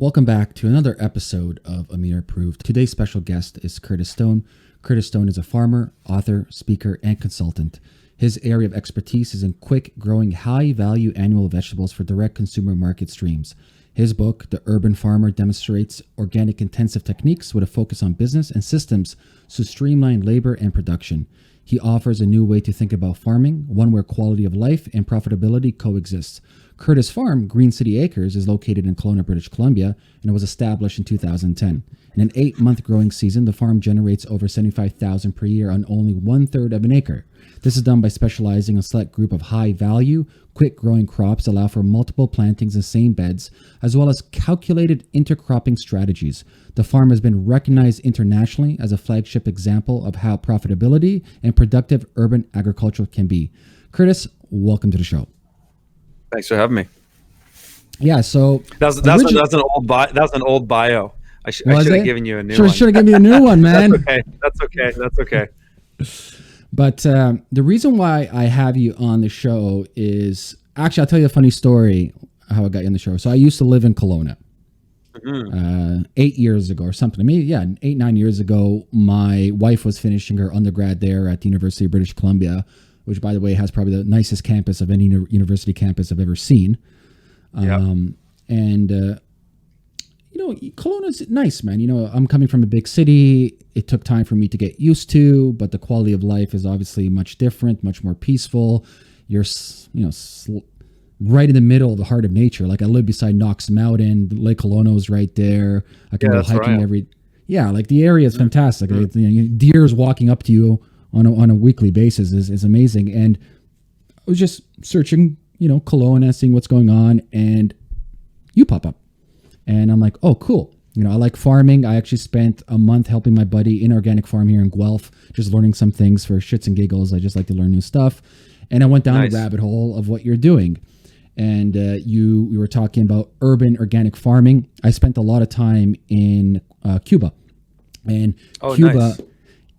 Welcome back to another episode of Ameer Approved. Today's special guest is Curtis Stone. Curtis Stone is a farmer, author, speaker, and consultant. His area of expertise is in quick growing, high value annual vegetables for direct consumer market streams. His book, The Urban Farmer, demonstrates organic intensive techniques with a focus on business and systems to streamline labor and production. He offers a new way to think about farming, one where quality of life and profitability coexist. Curtis Farm, Green City Acres, is located in Kelowna, British Columbia, and it was established in 2010. In an 8-month growing season, the farm generates over $75,000 per year on only 1/3 of an acre. This is done by specializing in a select group of high-value, quick-growing crops that allow for multiple plantings in the same beds, as well as calculated intercropping strategies. The farm has been recognized internationally as a flagship example of how profitability and productive urban agriculture can be. Curtis, welcome to the show. Thanks for having me. Yeah, so that's an old bio. I should have given you a new one. Should have given me a new one, man. That's okay. But the reason why I have you on the show is actually, I'll tell you a funny story how I got you on the show. So I used to live in Kelowna 8 years ago or something. 8-9 years ago, my wife was finishing her undergrad there at the University of British Columbia, which, by the way, has probably the nicest campus of any university campus I've ever seen. Kelowna's nice, man. I'm coming from a big city. It took time for me to get used to, but the quality of life is obviously much different, much more peaceful. You're, right in the middle of the heart of nature. Like I live beside Knox Mountain. Lake Kelowna is right there. I can go hiking the area is fantastic. Deer's walking up to you on a weekly basis is amazing. And I was just searching, Kelowna, seeing what's going on, and you pop up. And I'm like, oh, cool. I like farming. I actually spent a month helping my buddy in organic farm here in Guelph, just learning some things for shits and giggles. I just like to learn new stuff. And I went down the rabbit hole of what you're doing. And we were talking about urban organic farming. I spent a lot of time in Cuba. And Cuba... Nice.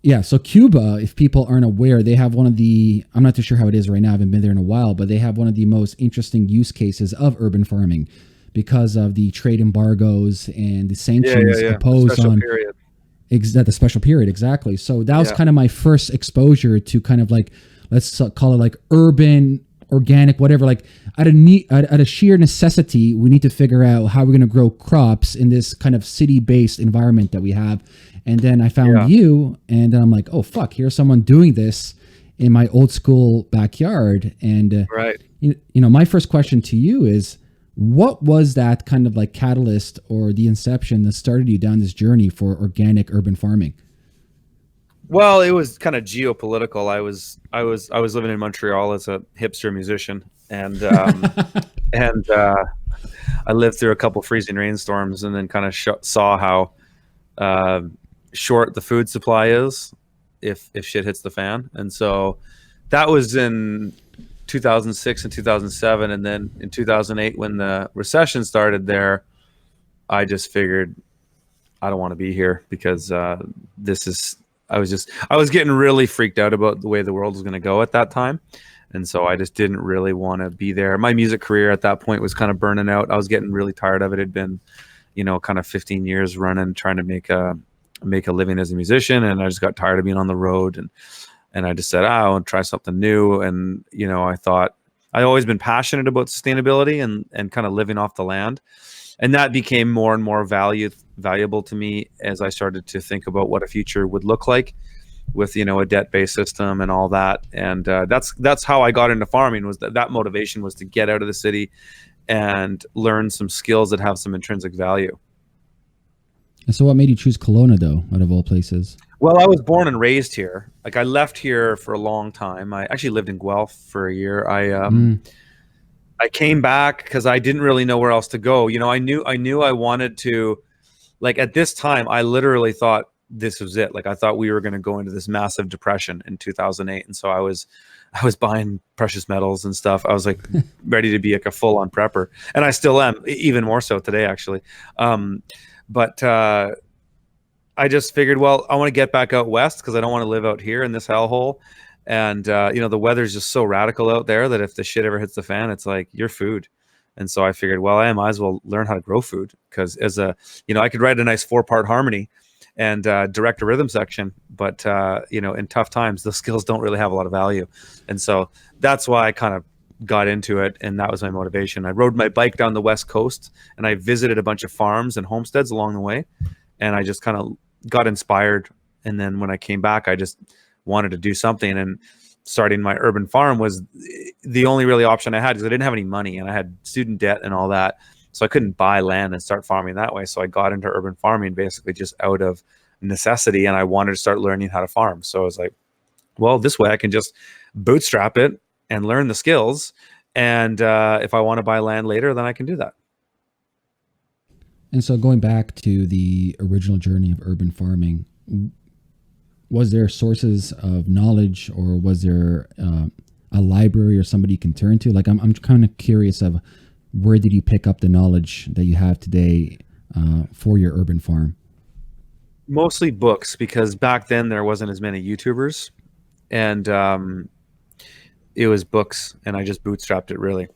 Yeah, so Cuba, if people aren't aware, they have one of the, I'm not too sure how it is right now, I haven't been there in a while, but they have one of the most interesting use cases of urban farming because of the trade embargoes and the sanctions imposed on the special period, exactly. So that was kind of my first exposure to kind of like, let's call it like urban, organic, whatever. Like out of sheer necessity, we need to figure out how we're going to grow crops in this kind of city-based environment that we have. And then I found you, and then I'm like, oh, fuck, here's someone doing this in my old school backyard. And, my first question to you is, what was that kind of like catalyst or the inception that started you down this journey for organic urban farming? Well, it was kind of geopolitical. I was living in Montreal as a hipster musician, and I lived through a couple freezing rainstorms, and then kind of saw how short the food supply is if shit hits the fan. And so that was in 2006 and 2007, and then in 2008 when the recession started there, I just figured I don't want to be here because I was getting really freaked out about the way the world was going to go at that time. And so I just didn't really want to be there. My music career at that point was kind of burning out. I was getting really tired of it. It had been, kind of 15 years running, trying to make a living as a musician. And I just got tired of being on the road. And I just said, I want to try something new. And, I thought I'd always been passionate about sustainability and kind of living off the land. And that became more and more valuable to me as I started to think about what a future would look like with, a debt-based system and all that. And that's how I got into farming, was that motivation was to get out of the city and learn some skills that have some intrinsic value. And so what made you choose Kelowna, though, out of all places? Well, I was born and raised here. Like I left here for a long time. I actually lived in Guelph for a year. I came back because I didn't really know where else to go. I knew I wanted to, like at this time, I literally thought this was it. Like I thought we were going to go into this massive depression in 2008. And so I was buying precious metals and stuff. I was like ready to be like a full on prepper. And I still am, even more so today, actually. But I just figured, well, I want to get back out west because I don't want to live out here in this hellhole. And, the weather's just so radical out there that if the shit ever hits the fan, it's like your food. And so I figured, well, I might as well learn how to grow food, because as a, I could write a nice 4-part harmony and direct a rhythm section, but in tough times, those skills don't really have a lot of value. And so that's why I kind of got into it, and that was my motivation. I rode my bike down the West Coast, and I visited a bunch of farms and homesteads along the way, and I just kind of got inspired. And then when I came back, I just wanted to do something, and starting my urban farm was the only really option I had, because I didn't have any money and I had student debt and all that. So I couldn't buy land and start farming that way. So I got into urban farming basically just out of necessity, and I wanted to start learning how to farm. So I was like, well, this way I can just bootstrap it and learn the skills. And if I want to buy land later, then I can do that. And so going back to the original journey of urban farming, was there sources of knowledge, or was there a library or somebody you can turn to? Like, I'm kind of curious of where did you pick up the knowledge that you have today for your urban farm? Mostly books, because back then there wasn't as many YouTubers, and it was books, and I just bootstrapped it, really.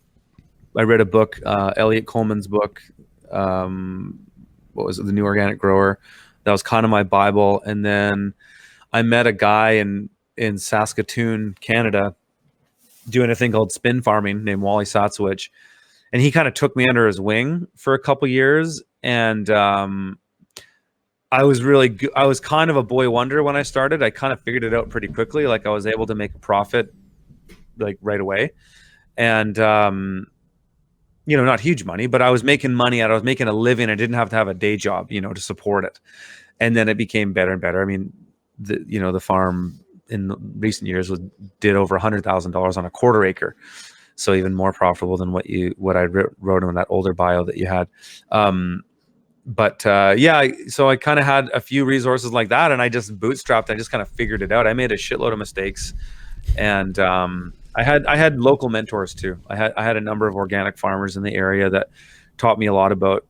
I read a book, Elliot Coleman's book, what was it, The New Organic Grower. That was kind of my Bible. And then I met a guy in Saskatoon, Canada, doing a thing called spin farming, named Wally Satswich. And he kind of took me under his wing for a couple years. And I was kind of a boy wonder when I started. I kind of figured it out pretty quickly. Like, I was able to make a profit like right away. And not huge money, but I was making money I was making a living. I didn't have to have a day job, to support it. And then it became better and better. I mean, the farm in recent years did over $100,000 on a 1/4 acre. So even more profitable than what I wrote in that older bio that you had. So I kind of had a few resources like that, and I just bootstrapped. I just kind of figured it out. I made a shitload of mistakes, and I had local mentors too. I had a number of organic farmers in the area that taught me a lot about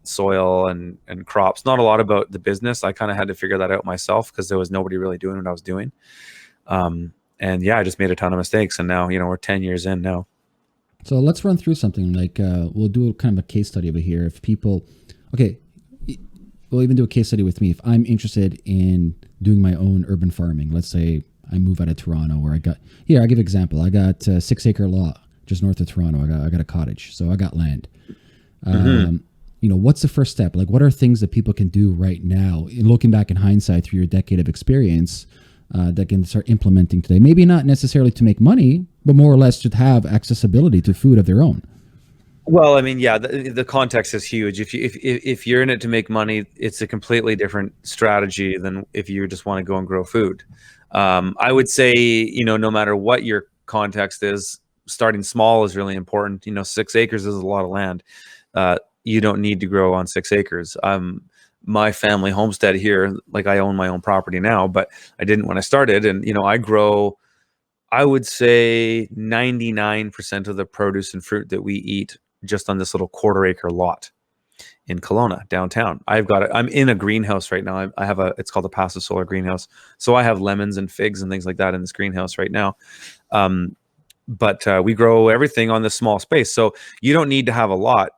soil and crops. Not a lot about the business. I kind of had to figure that out myself, because there was nobody really doing what I was doing. I just made a ton of mistakes, and now we're 10 years in now. So let's run through something like we'll do kind of a case study over here. If people, okay, we'll even do a case study with me. If I'm interested in doing my own urban farming, let's say I move out of Toronto, or I'll give an example. I got a 6-acre lot just north of Toronto. I got a cottage, so I got land. What's the first step? Like, what are things that people can do right now, looking back in hindsight through your decade of experience, that can start implementing today? Maybe not necessarily to make money, but more or less to have accessibility to food of their own. Well, I mean, yeah, the context is huge. If you're in it to make money, it's a completely different strategy than if you just want to go and grow food. I would say, no matter what your context is, starting small is really important. 6 acres is a lot of land. You don't need to grow on 6 acres. My family homestead here, like, I own my own property now, but I didn't when I started. And, I grow, I would say 99% of the produce and fruit that we eat just on this little 1/4 acre lot in Kelowna downtown. I'm in a greenhouse right now. I have it's called a passive solar greenhouse. So I have lemons and figs and things like that in this greenhouse right now. But we grow everything on this small space. So you don't need to have a lot,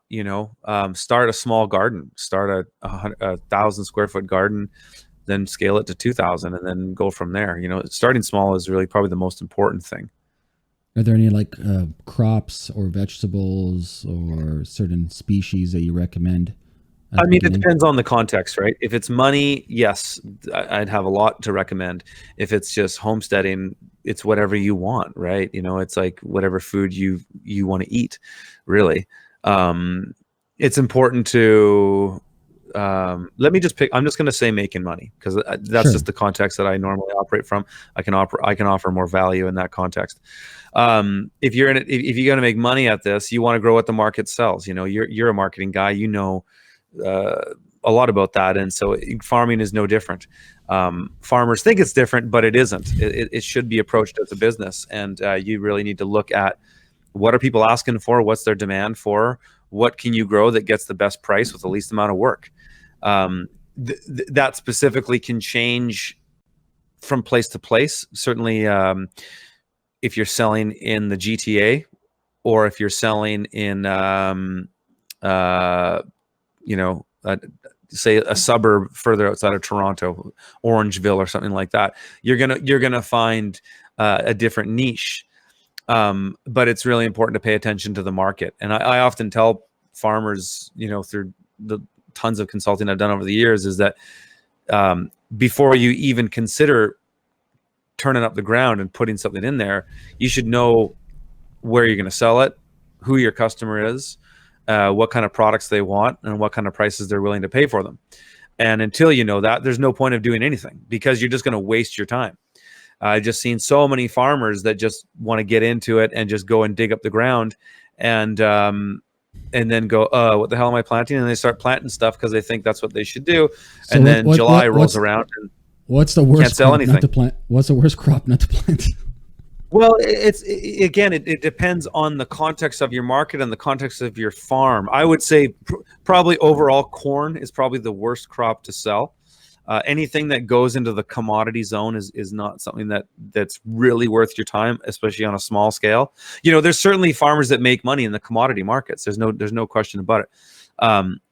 start a small garden, start a 1,000 square foot garden, then scale it to 2,000, and then go from there. Starting small is really probably the most important thing. Are there any crops or vegetables or certain species that you recommend? I mean, it depends on the context, right? If it's money, yes, I'd have a lot to recommend. If it's just homesteading, it's whatever you want, right? It's like whatever food you want to eat, really. It's important to let me just pick. I'm just going to say making money, because that's just the context that I normally operate from. I can offer more value in that context. If you're in it, if you're going to make money at this, you want to grow what the market sells. You're a marketing guy. A lot about that, and so farming is no different. Farmers think it's different, but it isn't. It should be approached as a business, and you really need to look at what are people asking for, what's their demand for, what can you grow that gets the best price with the least amount of work. That specifically can change from place to place. Certainly, if you're selling in the GTA, or if you're selling in, you know, say a suburb further outside of Toronto, Orangeville or something like that, you're gonna find a different niche. But it's really important to pay attention to the market. And I often tell farmers, you know, through the tons of consulting I've done over the years, is that before you even consider turning up the ground and putting something in there, you should know where you're going to sell it, who your customer is, what kind of products they want, and what kind of prices they're willing to pay for them. And until you know that, there's no point of doing anything, because you're just going to waste your time. I've just seen so many farmers that just want to get into it and just go and dig up the ground and then go, what the hell am I planting? And they start planting stuff because they think that's what they should do. So and then July rolls around and what's the worst can't sell crop anything. not to plant? What's the worst crop not to plant? Well, it depends on the context of your market and the context of your farm. I would say probably overall corn is probably the worst crop to sell. Anything that goes into the commodity zone is not something that's really worth your time, especially on a small scale. You know, there's certainly farmers that make money in the commodity markets. There's no question about it.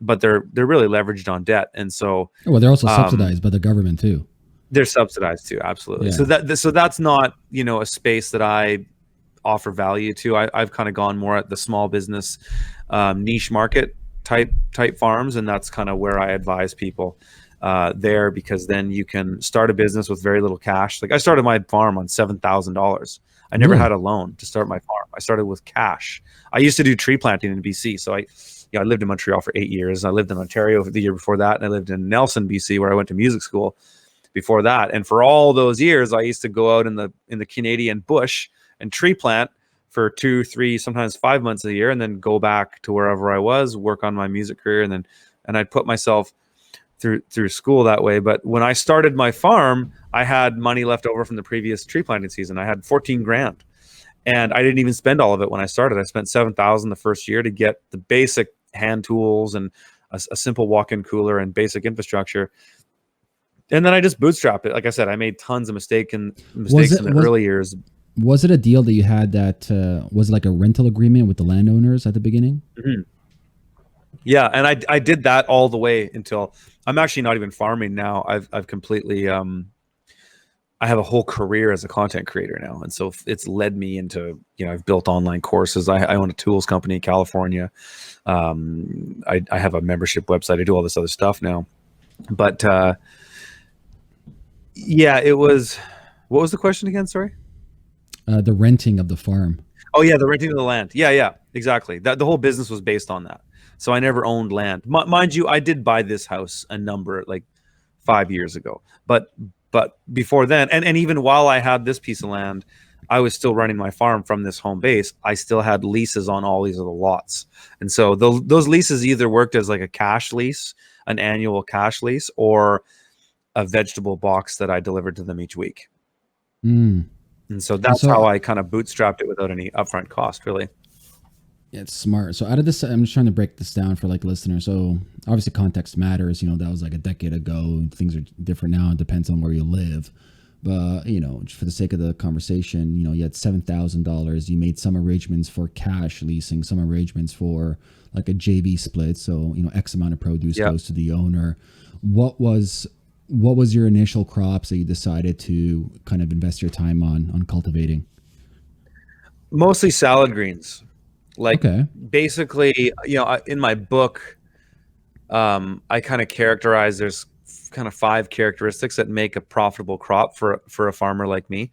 But they're really leveraged on debt, and so Well, they're also subsidized by the government too. They're subsidized too, absolutely. Yeah. So that's not, you know, a space that I offer value to. I've kind of gone more at the small business niche market type farms, and that's kind of where I advise people there, because then you can start a business with very little cash. Like I started my farm on $7,000. I never had a loan to start my farm. I started with cash. I used to do tree planting in BC, so I lived in Montreal for 8 years. I lived in Ontario for the year before that, and I lived in Nelson, BC, where I went to music school before that. And for all those years, I used to go out in the Canadian bush and tree plant for 2, 3, sometimes 5 months of the year, and then go back to wherever I was, work on my music career, and I'd put myself through school that way. But when I started my farm, I had money left over from the previous tree planting season. I had 14 grand, and I didn't even spend all of it when I started. I spent 7,000 the first year to get the basic hand tools and a simple walk-in cooler and basic infrastructure. And then I just bootstrapped it. Like I said, I made tons of mistakes in the early years. Was it a deal that you had that was like a rental agreement with the landowners at the beginning? Mm-hmm. Yeah, and I did that all the way until I'm actually not even farming now. I've completely I have a whole career as a content creator now, and so it's led me into, you know, I've built online courses. I own a tools company in California. I have a membership website. I do all this other stuff now, but. Yeah, it was. What was the question again? Sorry. The renting of the farm. Oh yeah, the renting of the land. Yeah, exactly. That the whole business was based on that. So I never owned land. Mind you, I did buy this house like 5 years ago. But before then, and even while I had this piece of land, I was still running my farm from this home base. I still had leases on all these other lots, and so those leases either worked as like a cash lease, an annual cash lease, or a vegetable box that I delivered to them each week. And so that's how I kind of bootstrapped it without any upfront cost, really. Yeah, it's smart. So out of this, I'm just trying to break this down for like listeners. So obviously context matters. You know, that was like a decade ago. Things are different now. It depends on where you live. But, you know, just for the sake of the conversation, you know, you had $7,000. You made some arrangements for cash leasing, some arrangements for like a JV split. So, you know, X amount of produce goes to the owner. What was your initial crops that you decided to kind of invest your time on cultivating? Mostly salad greens. Like basically, you know, in my book, I kind of characterize there's kind of 5 characteristics that make a profitable crop for a farmer like me.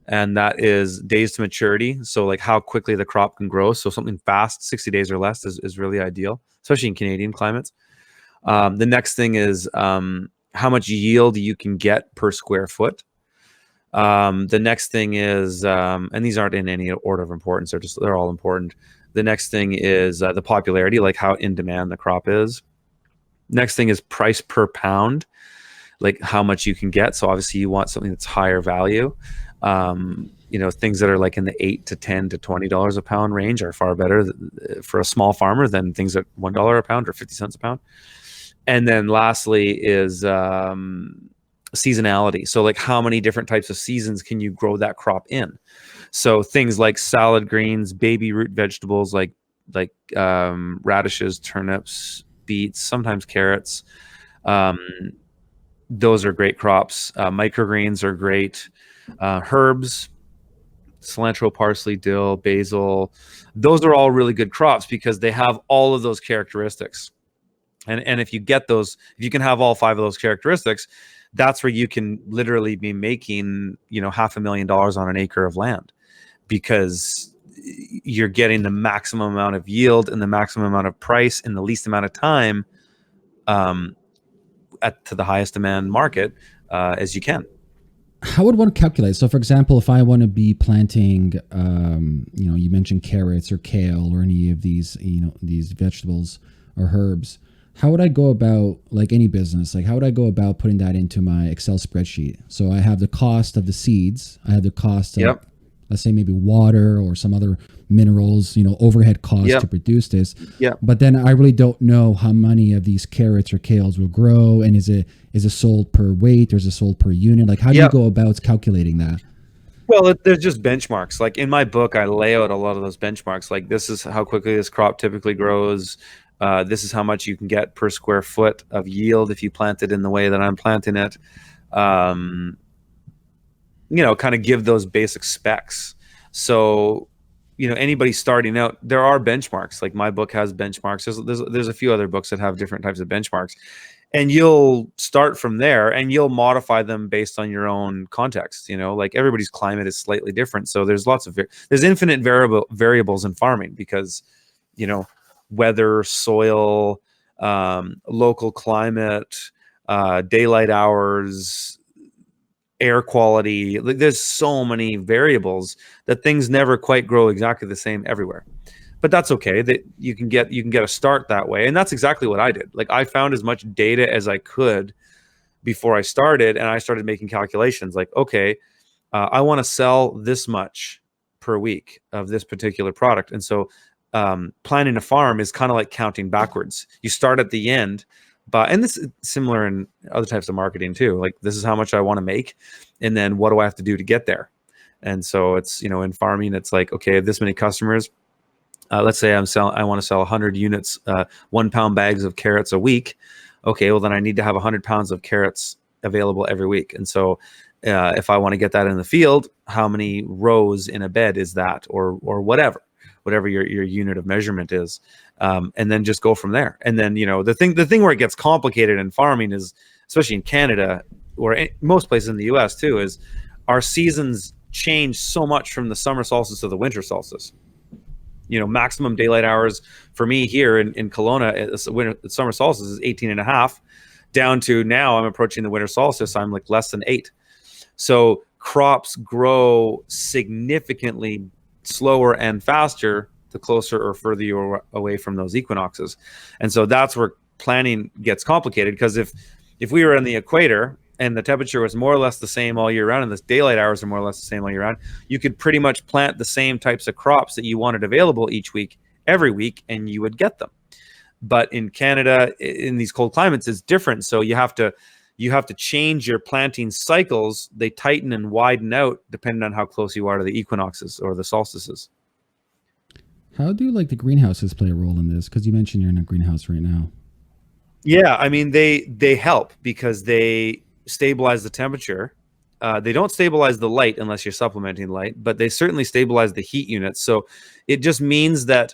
And that is days to maturity. So like how quickly the crop can grow. So something fast, 60 days or less is really ideal, especially in Canadian climates. The next thing is how much yield you can get per square foot. The next thing is, and these aren't in any order of importance, they're all important. The next thing is the popularity, like how in demand the crop is. Next thing is price per pound, like how much you can get. So obviously you want something that's higher value. You know, things that are like in the $8 to $10 to $20 a pound range are far better for a small farmer than things at $1 a pound or 50 cents a pound. And then lastly is seasonality. So like how many different types of seasons can you grow that crop in? So things like salad greens, baby root vegetables like radishes, turnips, beets, sometimes carrots. Um, those are great crops. Microgreens are great. Herbs, cilantro, parsley, dill, basil. Those are all really good crops because they have all of those characteristics. And if you get those, if you can have all 5 of those characteristics, that's where you can literally be making, $500,000 on an acre of land, because you're getting the maximum amount of yield and the maximum amount of price in the least amount of time, to the highest demand market as you can. How would one calculate? So, for example, if I want to be planting, you mentioned carrots or kale or any of these, these vegetables or herbs, how would I go about, like any business, like how would I go about putting that into my Excel spreadsheet? So I have the cost of the seeds, I have the cost of, Yep. let's say maybe water or some other minerals, overhead costs Yep. to produce this. Yep. But then I really don't know how many of these carrots or kales will grow, and is it sold per weight or is it sold per unit? Like how do you Yep. go about calculating that? Well, there's just benchmarks. Like in my book, I lay out a lot of those benchmarks. Like this is how quickly this crop typically grows. This is how much you can get per square foot of yield if you plant it in the way that I'm planting it. Kind of give those basic specs. So, anybody starting out, there are benchmarks. Like my book has benchmarks. There's a few other books that have different types of benchmarks, and you'll start from there and you'll modify them based on your own context. Like everybody's climate is slightly different, so there's there's infinite variables in farming, because weather, soil, local climate, daylight hours, air quality. Like there's so many variables that things never quite grow exactly the same everywhere. But that's okay. That you can get a start that way. And that's exactly what I did. Like I found as much data as I could before I started, and I started making calculations like, okay, I want to sell this much per week of this particular product. And so planning a farm is kind of like counting backwards. You start at the end, and this is similar in other types of marketing too. Like this is how much I want to make, and then what do I have to do to get there? And so it's, in farming, it's like, okay, this many customers. Let's say I want to sell 100 units, 1 pound bags of carrots a week. Okay, well then I need to have 100 pounds of carrots available every week. And so if I want to get that in the field, how many rows in a bed is that, or whatever your unit of measurement is, and then just go from there. And then the thing where it gets complicated in farming is, especially in Canada or most places in the U.S. too, is our seasons change so much from the summer solstice to the winter solstice. Maximum daylight hours for me here in Kelowna, summer solstice is 18 and a half, down to now I'm approaching the winter solstice, I'm like less than 8. So crops grow significantly slower and faster the closer or further you're away from those equinoxes. And so that's where planning gets complicated, because if we were in the equator and the temperature was more or less the same all year round, and the daylight hours are more or less the same all year round, you could pretty much plant the same types of crops that you wanted available each week, every week, and you would get them. But in Canada, in these cold climates, it's different. So you have to change your planting cycles. They tighten and widen out depending on how close you are to the equinoxes or the solstices. How do the greenhouses play a role in this? Because you mentioned you're in a greenhouse right now. Yeah, I mean they help because they stabilize the temperature. They don't stabilize the light unless you're supplementing light, but they certainly stabilize the heat units. So it just means that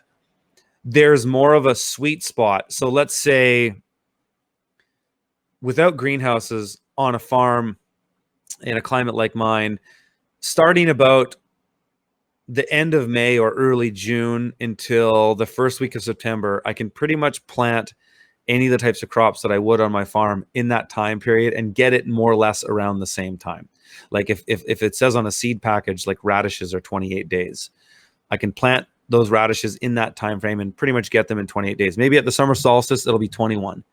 there's more of a sweet spot. So let's say without greenhouses on a farm in a climate like mine, starting about the end of May or early June until the first week of September, I can pretty much plant any of the types of crops that I would on my farm in that time period and get it more or less around the same time. Like if it says on a seed package, like radishes are 28 days, I can plant those radishes in that time frame and pretty much get them in 28 days. Maybe at the summer solstice, it'll be 21,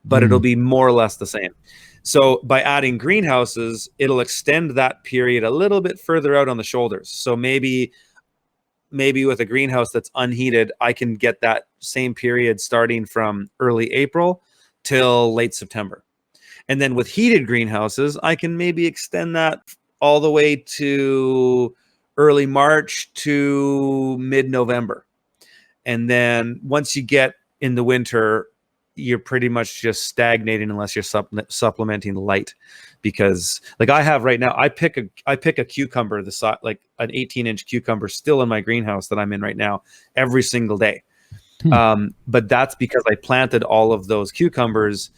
but it'll be more or less the same. So by adding greenhouses, it'll extend that period a little bit further out on the shoulders. So maybe with a greenhouse that's unheated, I can get that same period starting from early April till late September. And then with heated greenhouses, I can maybe extend that all the way to early March to mid-November. And then once you get in the winter, you're pretty much just stagnating unless you're supplementing light. Because like I have right now, I pick a cucumber, the size, like an 18-inch cucumber still in my greenhouse that I'm in right now every single day. But that's because I planted all of those cucumbers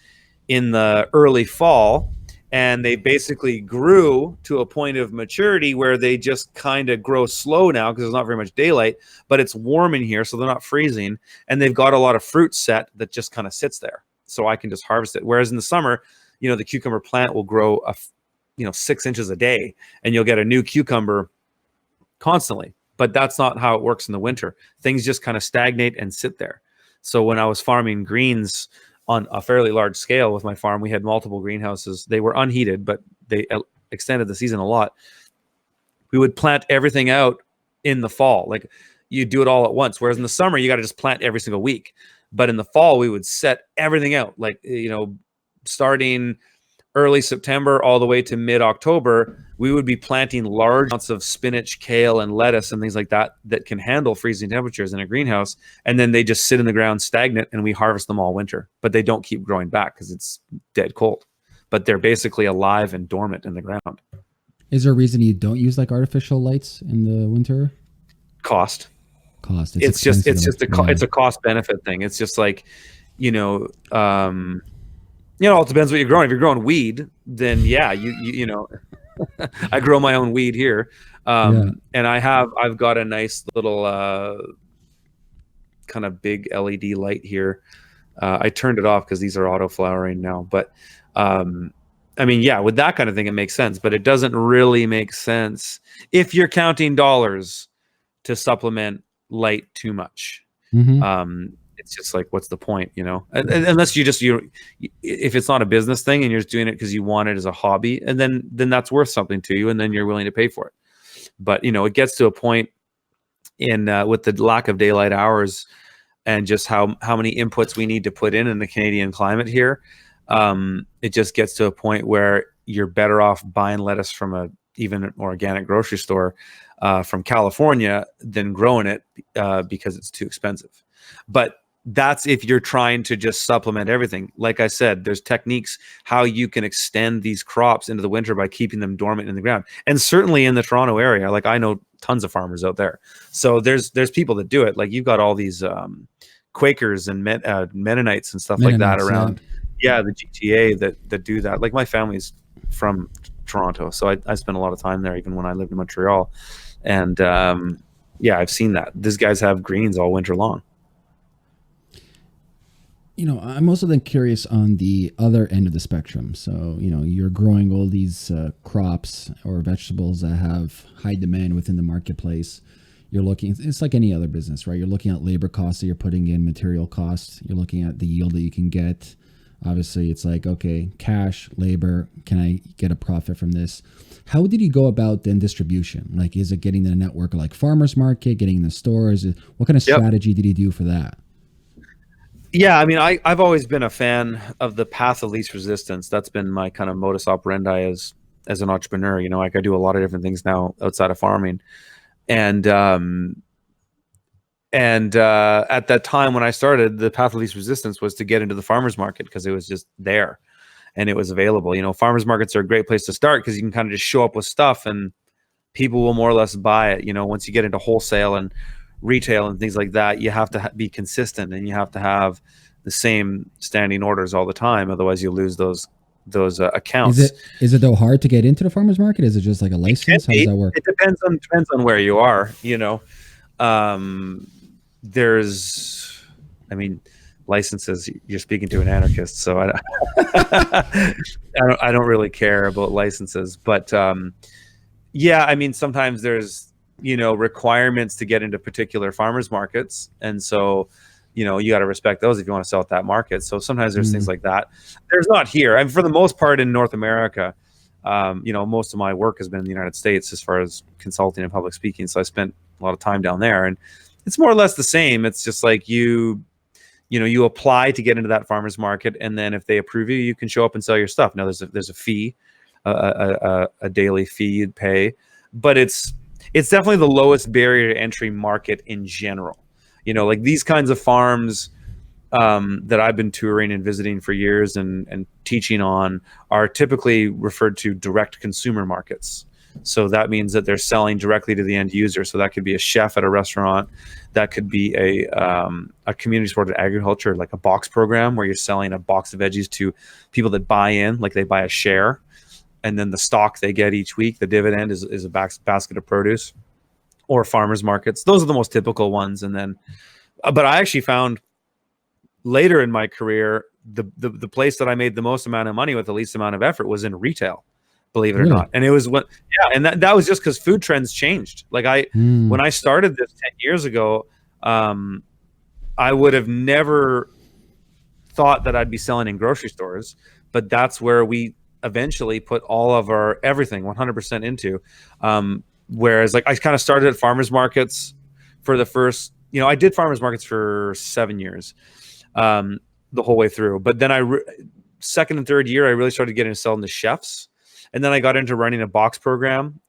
in the early fall, and they basically grew to a point of maturity where they just kind of grow slow now because there's not very much daylight, but it's warm in here, so they're not freezing, and they've got a lot of fruit set that just kind of sits there, so I can just harvest it. Whereas in the summer, you know, the cucumber plant will grow 6 inches a day, and you'll get a new cucumber constantly. But that's not how it works in the winter. Things just kind of stagnate and sit there. So when I was farming greens on a fairly large scale with my farm, we had multiple greenhouses. They were unheated, but they extended the season a lot. We would plant everything out in the fall. Like you do it all at once. Whereas in the summer, you got to just plant every single week. But in the fall, we would set everything out. Like, you know, starting early September all the way to mid-October, we would be planting large amounts of spinach, kale, and lettuce and things like that that can handle freezing temperatures in a greenhouse. And then they just sit in the ground stagnant, and we harvest them all winter. But they don't keep growing back because it's dead cold. But they're basically alive and dormant in the ground. Is there a reason you don't use like artificial lights in the winter? Cost. It's just a cost benefit thing. It's just like, it depends what you're growing. If you're growing weed, then yeah, you know, I grow my own weed here. And I've got a nice little kind of big LED light here. I turned it off because these are auto flowering now. But I mean, yeah, with that kind of thing, it makes sense. But it doesn't really make sense if you're counting dollars to supplement light too much. It's just like, what's the point, you know? Unless if it's not a business thing and you're just doing it because you want it as a hobby, and then that's worth something to you, and then you're willing to pay for it. But it gets to a point in with the lack of daylight hours and just how many inputs we need to put in the Canadian climate here. It just gets to a point where you're better off buying lettuce from even an organic grocery store from California than growing it because it's too expensive. But that's if you're trying to just supplement everything. Like I said, there's techniques how you can extend these crops into the winter by keeping them dormant in the ground. And certainly in the Toronto area, like I know tons of farmers out there. So there's people that do it. Like you've got all these Quakers and Mennonites and stuff like that around. Yeah, the GTA that do that. Like my family's from Toronto, so I spent a lot of time there even when I lived in Montreal. And I've seen that. These guys have greens all winter long. I'm also then curious on the other end of the spectrum. So, you're growing all these crops or vegetables that have high demand within the marketplace. You're looking, it's like any other business, right? You're looking at labor costs that you're putting in, material costs. You're looking at the yield that you can get. Obviously, it's like, okay, cash, labor, can I get a profit from this? How did you go about then distribution? Like, is it getting the network like farmers market, getting in the stores? What kind of strategy did you do for that? Yeah, I mean, I've always been a fan of the path of least resistance. That's been my kind of modus operandi as an entrepreneur. Like I do a lot of different things now outside of farming. And at that time when I started, the path of least resistance was to get into the farmers market because it was just there and it was available. Farmers markets are a great place to start because you can kind of just show up with stuff and people will more or less buy it. Once you get into wholesale and retail and things like that, you have to be consistent and you have to have the same standing orders all the time. Otherwise you lose those accounts. Is it though hard to get into the farmers market? Is it just like a license? How does that work? It depends on where you are, licenses, you're speaking to an anarchist, so I don't really care about licenses, but sometimes there's requirements to get into particular farmers markets, and so you got to respect those if you want to sell at that market. So sometimes there's things like that. There's not here. For the most part in North America, most of my work has been in the United States as far as consulting and public speaking, so I spent a lot of time down there, and it's more or less the same. It's just like you you apply to get into that farmer's market, and then if they approve you, you can show up and sell your stuff. Now there's a fee, a daily fee you'd pay, but it's definitely the lowest barrier to entry market in general. Like these kinds of farms that I've been touring and visiting for years and teaching on are typically referred to direct consumer markets. So that means that they're selling directly to the end user. So that could be a chef at a restaurant. That could be a community supported agriculture, like a box program where you're selling a box of veggies to people that buy in, like they buy a share. And then the stock they get each week, the dividend is a basket of produce, or farmers markets. Those are the most typical ones. And then, but I actually found later in my career, the place that I made the most amount of money with the least amount of effort was in retail. Believe it or not. And it was and that was just because food trends changed. Like when I started this 10 years ago, I would have never thought that I'd be selling in grocery stores, but that's where we eventually put all of our everything 100% into. Whereas like I kind of started at farmers markets for the first, I did farmers markets for 7 years, the whole way through. But then second and third year, I really started getting to selling to chefs. And then I got into running a box program.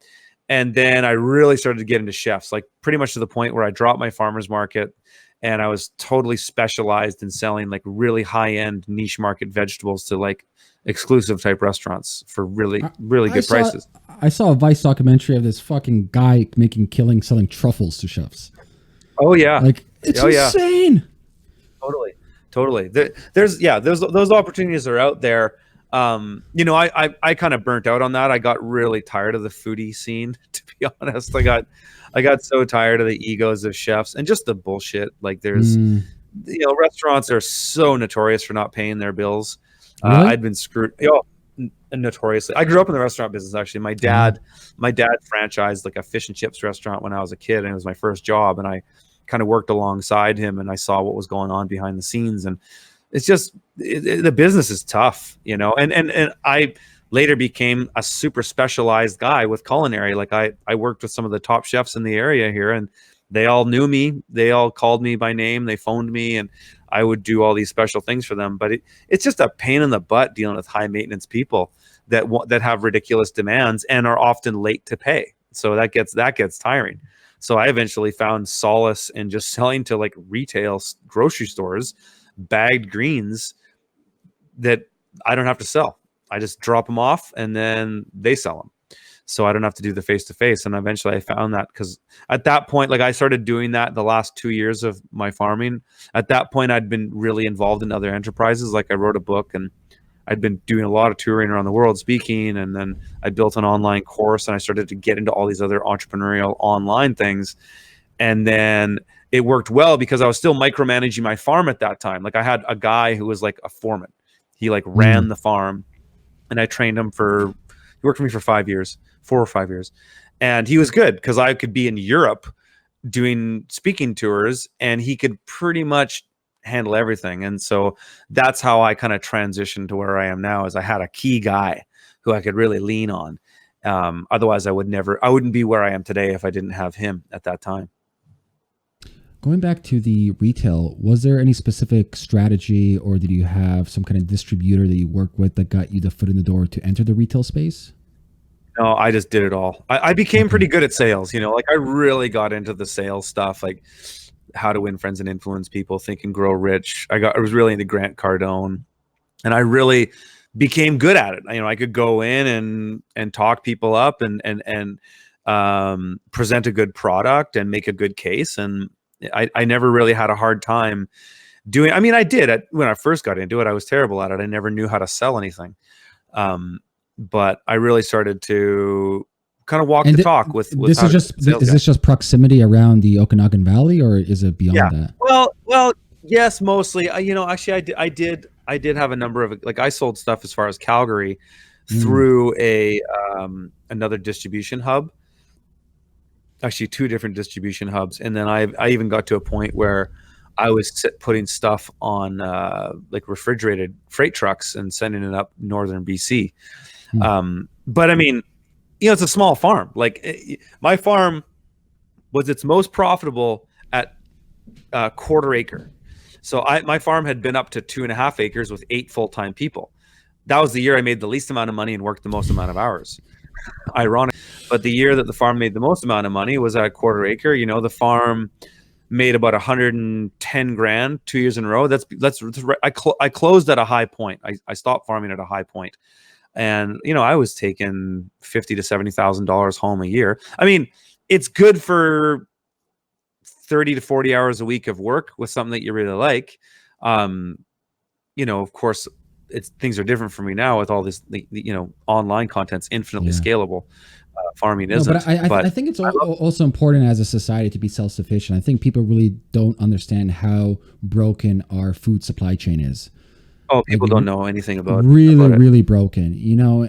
And then I really started to get into chefs, like pretty much to the point where I dropped my farmer's market and I was totally specialized in selling like really high-end niche market vegetables to like exclusive type restaurants for really, really good prices. I saw a Vice documentary of this fucking guy making killing selling truffles to chefs. Oh yeah. Like it's insane. Yeah. Totally. Those opportunities are out there. I kind of burnt out on that. I got really tired of the foodie scene, to be honest. I got so tired of the egos of chefs and just the bullshit. Like there's, restaurants are so notorious for not paying their bills. Really? I'd been screwed notoriously. I grew up in the restaurant business. Actually, my dad franchised like a fish and chips restaurant when I was a kid, and it was my first job. And I kind of worked alongside him, and I saw what was going on behind the scenes. And it's just the business is tough, and I later became a super specialized guy with culinary. Like I worked with some of the top chefs in the area here, and they all knew me. They all called me by name. They phoned me, and I would do all these special things for them. But it's just a pain in the butt dealing with high maintenance people that have ridiculous demands and are often late to pay. So that gets tiring. So I eventually found solace in just selling to like retail grocery stores bagged greens that I don't have to sell. I just drop them off and then they sell them. So I don't have to do the face-to-face. And eventually I found that because at that point, like I started doing that the last 2 years of my farming. At that point, I'd been really involved in other enterprises. Like I wrote a book and I'd been doing a lot of touring around the world speaking. And then I built an online course and I started to get into all these other entrepreneurial online things. And then it worked well because I was still micromanaging my farm at that time. Like I had a guy who was like a foreman. He like ran the farm and I trained him he worked for me for 4 or 5 years. And he was good because I could be in Europe doing speaking tours and he could pretty much handle everything. And so that's how I kind of transitioned to where I am now, is I had a key guy who I could really lean on. Otherwise I wouldn't be where I am today if I didn't have him at that time. Going back to the retail, was there any specific strategy or did you have some kind of distributor that you work with that got you the foot in the door to enter the retail space? No, I just did it all. I became pretty good at sales, like I really got into the sales stuff, like how to win friends and influence people, Think and Grow Rich. I was really into Grant Cardone and I really became good at it. I could go in and talk people up and present a good product and make a good case. And I never really had a hard time doing. I mean, I did when I first got into it. I was terrible at it. I never knew how to sell anything. But I really started to kind of walk the talk with this. Is this just proximity around the Okanagan Valley, or is it beyond that? Well, yes, mostly. Actually, I did have a number of, like, I sold stuff as far as Calgary through another distribution hub. Actually, 2 different distribution hubs, and then I even got to a point where I was putting stuff on like refrigerated freight trucks and sending it up northern BC. But I mean, it's a small farm. Like my farm was its most profitable at 1/4 acre. So my farm had been up to 2.5 acres with 8 full-time people. That was the year I made the least amount of money and worked the most amount of hours. Ironic. But the year that the farm made the most amount of money was at a 1/4 acre. You know, the farm made about 110 grand 2 years in a row. I closed at a high point. I stopped farming at a high point. And, you know, I was taking $50,000 to $70,000 home a year. I mean, it's good for 30 to 40 hours a week of work with something that you really like. You know, of course, things are different for me now with all this, you know, online content's infinitely scalable. Farming isn't. But I think it's also important as a society to be self-sufficient. I think people really don't understand how broken our food supply chain is. Oh, people don't know anything about really broken, you know,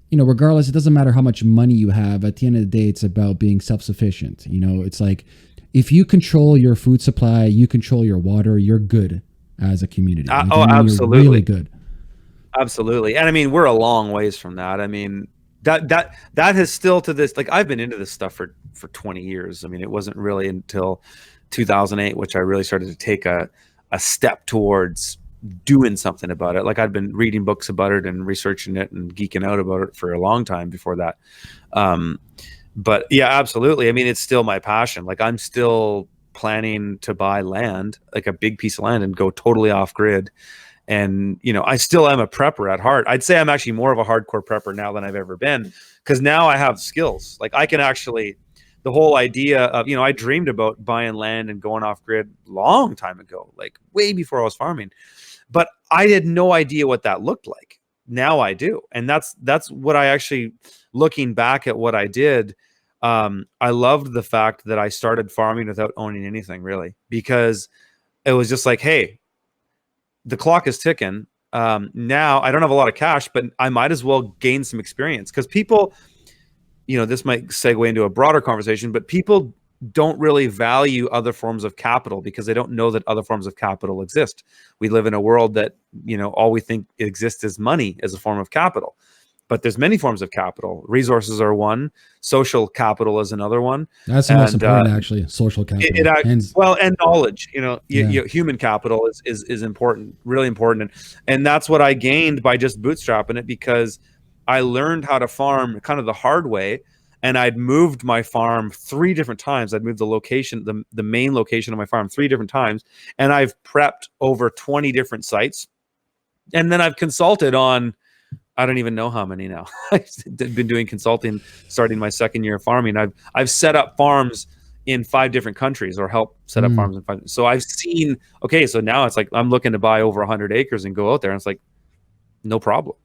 you know, regardless, it doesn't matter how much money you have. At the end of the day, it's about being self-sufficient. You know, it's like, if you control your food supply, you control your water, you're good as a community. Like, absolutely. You're really good. Absolutely. And I mean, we're a long ways from that. I mean, that has still to this, like, I've been into this stuff for 20 years. I mean, it wasn't really until 2008, which I really started to take a step towards doing something about it. Like, I'd been reading books about it and researching it and geeking out about it for a long time before that. But yeah, absolutely. I mean, it's still my passion. Like, I'm still planning to buy land, like a big piece of land, and go totally off grid. And, you know, I still am a prepper at heart. I'd say I'm actually more of a hardcore prepper now than I've ever been, because now I have skills. Like, I can actually, the whole idea of, you know, I dreamed about buying land and going off grid long time ago, like way before I was farming, but I had no idea what that looked like. Now I do. And that's what I actually, looking back at what I did, I loved the fact that I started farming without owning anything, really, because it was just like, hey, the clock is ticking. Now I don't have a lot of cash, but I might as well gain some experience, because people, you know, this might segue into a broader conversation, but people don't really value other forms of capital because they don't know that other forms of capital exist. We live in a world that, you know, all we think exists is money as a form of capital. But there's many forms of capital. Resources are one. Social capital is another one. That's the most important, actually. Social capital. And knowledge. You know, human capital is important, really important. And that's what I gained by just bootstrapping it, because I learned how to farm kind of the hard way. And I'd moved my farm 3 different times. I'd moved the location, the main location of my farm 3 different times. And I've prepped over 20 different sites. And then I've consulted on, I don't even know how many now. I've been doing consulting starting my 2nd year of farming. I've set up farms in 5 different countries, or helped set up farms in 5. So I've seen, okay, so now it's like I'm looking to buy over 100 acres and go out there, and it's like, no problem.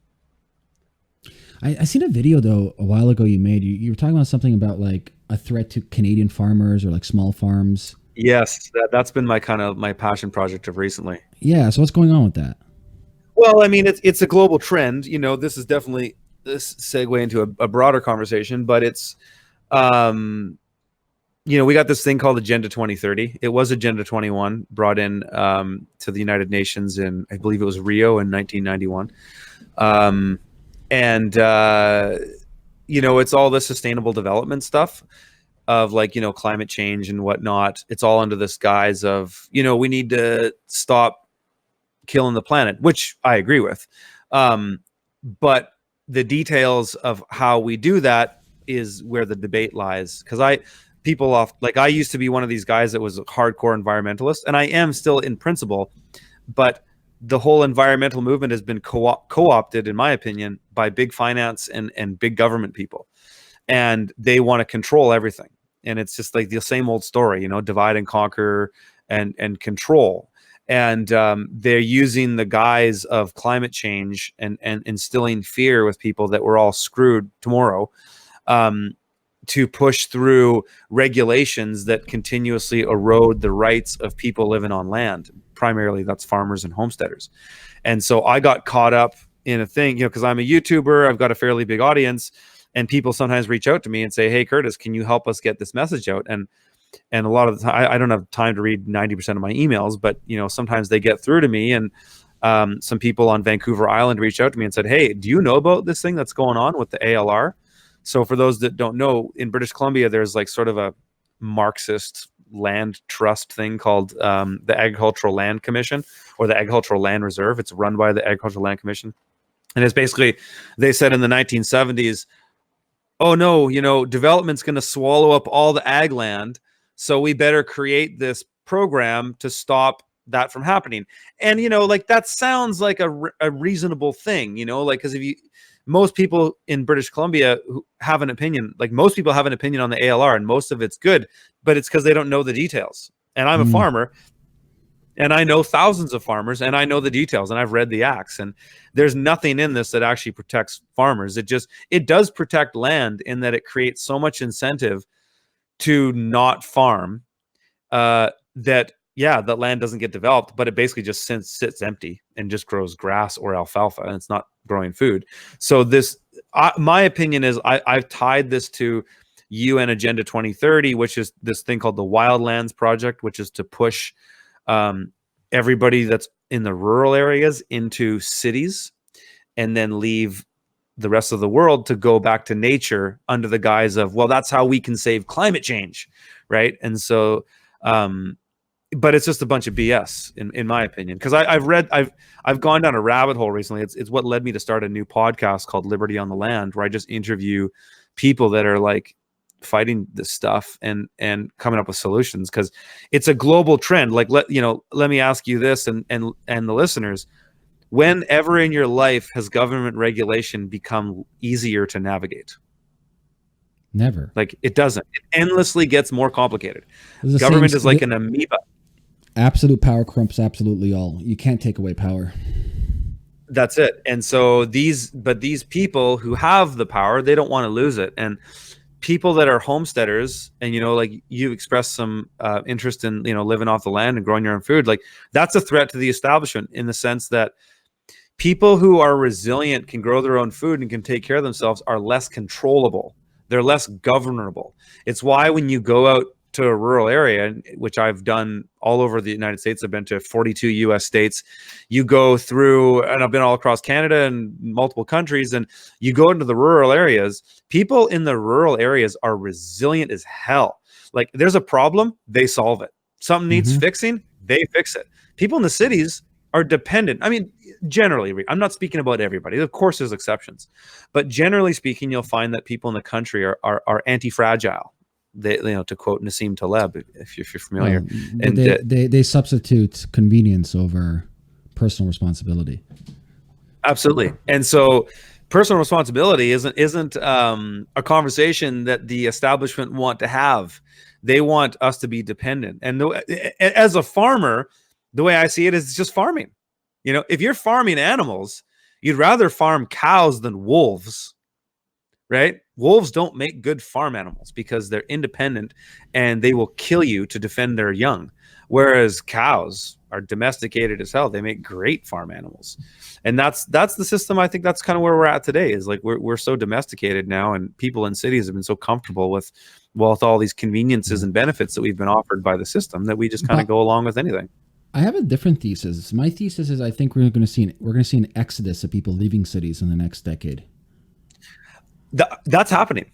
I seen a video though a while ago you made. You were talking about something about like a threat to Canadian farmers or like small farms. Yes, that's been my passion project of recently. Yeah. So what's going on with that? Well, I mean, it's a global trend. You know, this is definitely this segue into a broader conversation, but it's, you know, we got this thing called Agenda 2030. It was Agenda 21, brought in to the United Nations in, I believe it was Rio in 1991. You know, it's all the sustainable development stuff of, like, you know, climate change and whatnot. It's all under this guise of, you know, we need to stop killing the planet, which I agree with. But the details of how we do that is where the debate lies. Because I used to be one of these guys that was a hardcore environmentalist, and I am still in principle, but the whole environmental movement has been co-opted, in my opinion, by big finance and big government people. And they want to control everything. And it's just like the same old story, you know, divide and conquer and control. And they're using the guise of climate change and instilling fear with people that we're all screwed tomorrow, to push through regulations that continuously erode the rights of people living on land. Primarily, that's farmers and homesteaders. And so I got caught up in a thing, you know, because I'm a YouTuber, I've got a fairly big audience, and people sometimes reach out to me and say, hey, Curtis, can you help us get this message out? And a lot of the time, I don't have time to read 90% of my emails, but, you know, sometimes they get through to me. And some people on Vancouver Island reached out to me and said, hey, do you know about this thing that's going on with the ALR? So for those that don't know, in British Columbia, there's like sort of a Marxist land trust thing called the Agricultural Land Commission, or the Agricultural Land Reserve. It's run by the Agricultural Land Commission. And it's basically, they said in the 1970s, oh no, development's going to swallow up all the ag land, so we better create this program to stop that from happening. And like, that sounds like a reasonable thing, like, because most people in British Columbia who have an opinion, like most people have an opinion on the ALR, and most of it's good, but it's because they don't know the details. And I'm a farmer, and I know thousands of farmers, and I know the details, and I've read the acts, and there's nothing in this that actually protects farmers. It does protect land in that it creates so much incentive to not farm, that land doesn't get developed, but it basically just sits empty and just grows grass or alfalfa, and it's not growing food. So my opinion is, I've tied this to UN Agenda 2030, which is this thing called the Wildlands Project, which is to push everybody that's in the rural areas into cities, and then leave the rest of the world to go back to nature under the guise of, well, that's how we can save climate change, right? And so but it's just a bunch of BS in my opinion, because I've gone down a rabbit hole recently. It's what led me to start a new podcast called Liberty on the Land, where I just interview people that are like fighting this stuff and coming up with solutions, because it's a global trend. Like, let me ask you this, and the listeners, whenever in your life has government regulation become easier to navigate? Never. Like, it doesn't. It endlessly gets more complicated. Government is like an amoeba. Absolute power corrupts absolutely all. You can't take away power. That's it. And so these people who have the power, they don't want to lose it. And people that are homesteaders, and like you expressed some interest in living off the land and growing your own food, like, that's a threat to the establishment, in the sense that people who are resilient, can grow their own food and can take care of themselves, are less controllable. They're less governable. It's why when you go out to a rural area, which I've done all over the United States, I've been to 42 US states, you go through, and I've been all across Canada and multiple countries, and you go into the rural areas, people in the rural areas are resilient as hell. Like, there's a problem, they solve it. Something needs fixing, they fix it. People in the cities are dependent. I mean, generally, I'm not speaking about everybody. Of course, there's exceptions, but generally speaking, you'll find that people in the country are anti-fragile. They, to quote Nassim Taleb, if you're familiar, and they substitute convenience over personal responsibility. Absolutely. And so, personal responsibility isn't a conversation that the establishment want to have. They want us to be dependent. And as a farmer, the way I see it is, it's just farming. If you're farming animals, you'd rather farm cows than wolves, right? Wolves don't make good farm animals because they're independent and they will kill you to defend their young. Whereas cows are domesticated as hell. They make great farm animals. And that's the system. I think that's kind of where we're at today, is like, we're so domesticated now, and people in cities have been so comfortable with all these conveniences and benefits that we've been offered by the system, that we just kind of go along with anything. I have a different thesis. My thesis is, I think we're going to see an exodus of people leaving cities in the next decade. That's happening.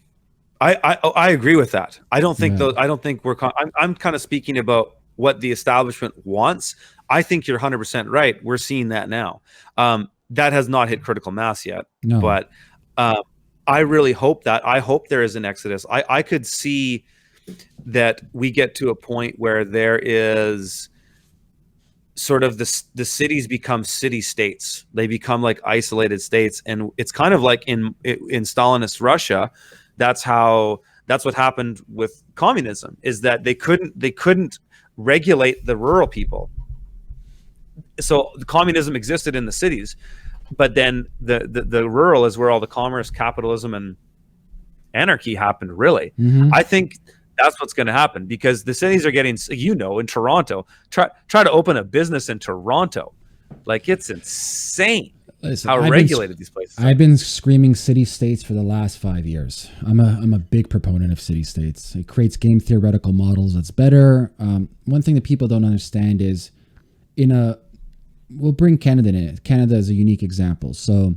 I agree with that. I don't think I'm kind of speaking about what the establishment wants. I think you're 100% right. We're seeing that now. That has not hit critical mass yet. No. But I really hope that. I hope there is an exodus. I could see that we get to a point where there is sort of the cities become city states. They become like isolated states, and it's kind of like in Stalinist Russia. That's what happened with communism, is that they couldn't regulate the rural people. So the communism existed in the cities, but then the rural is where all the commerce, capitalism, and anarchy happened. Really, I think that's what's going to happen, because the cities are getting, in Toronto, try to open a business in Toronto. Like, it's insane. Listen, how regulated these places are. I've been screaming city states for the last 5 years. I'm a big proponent of city states. It creates game theoretical models that's better. One thing that people don't understand is, we'll bring Canada in it. Canada is a unique example. So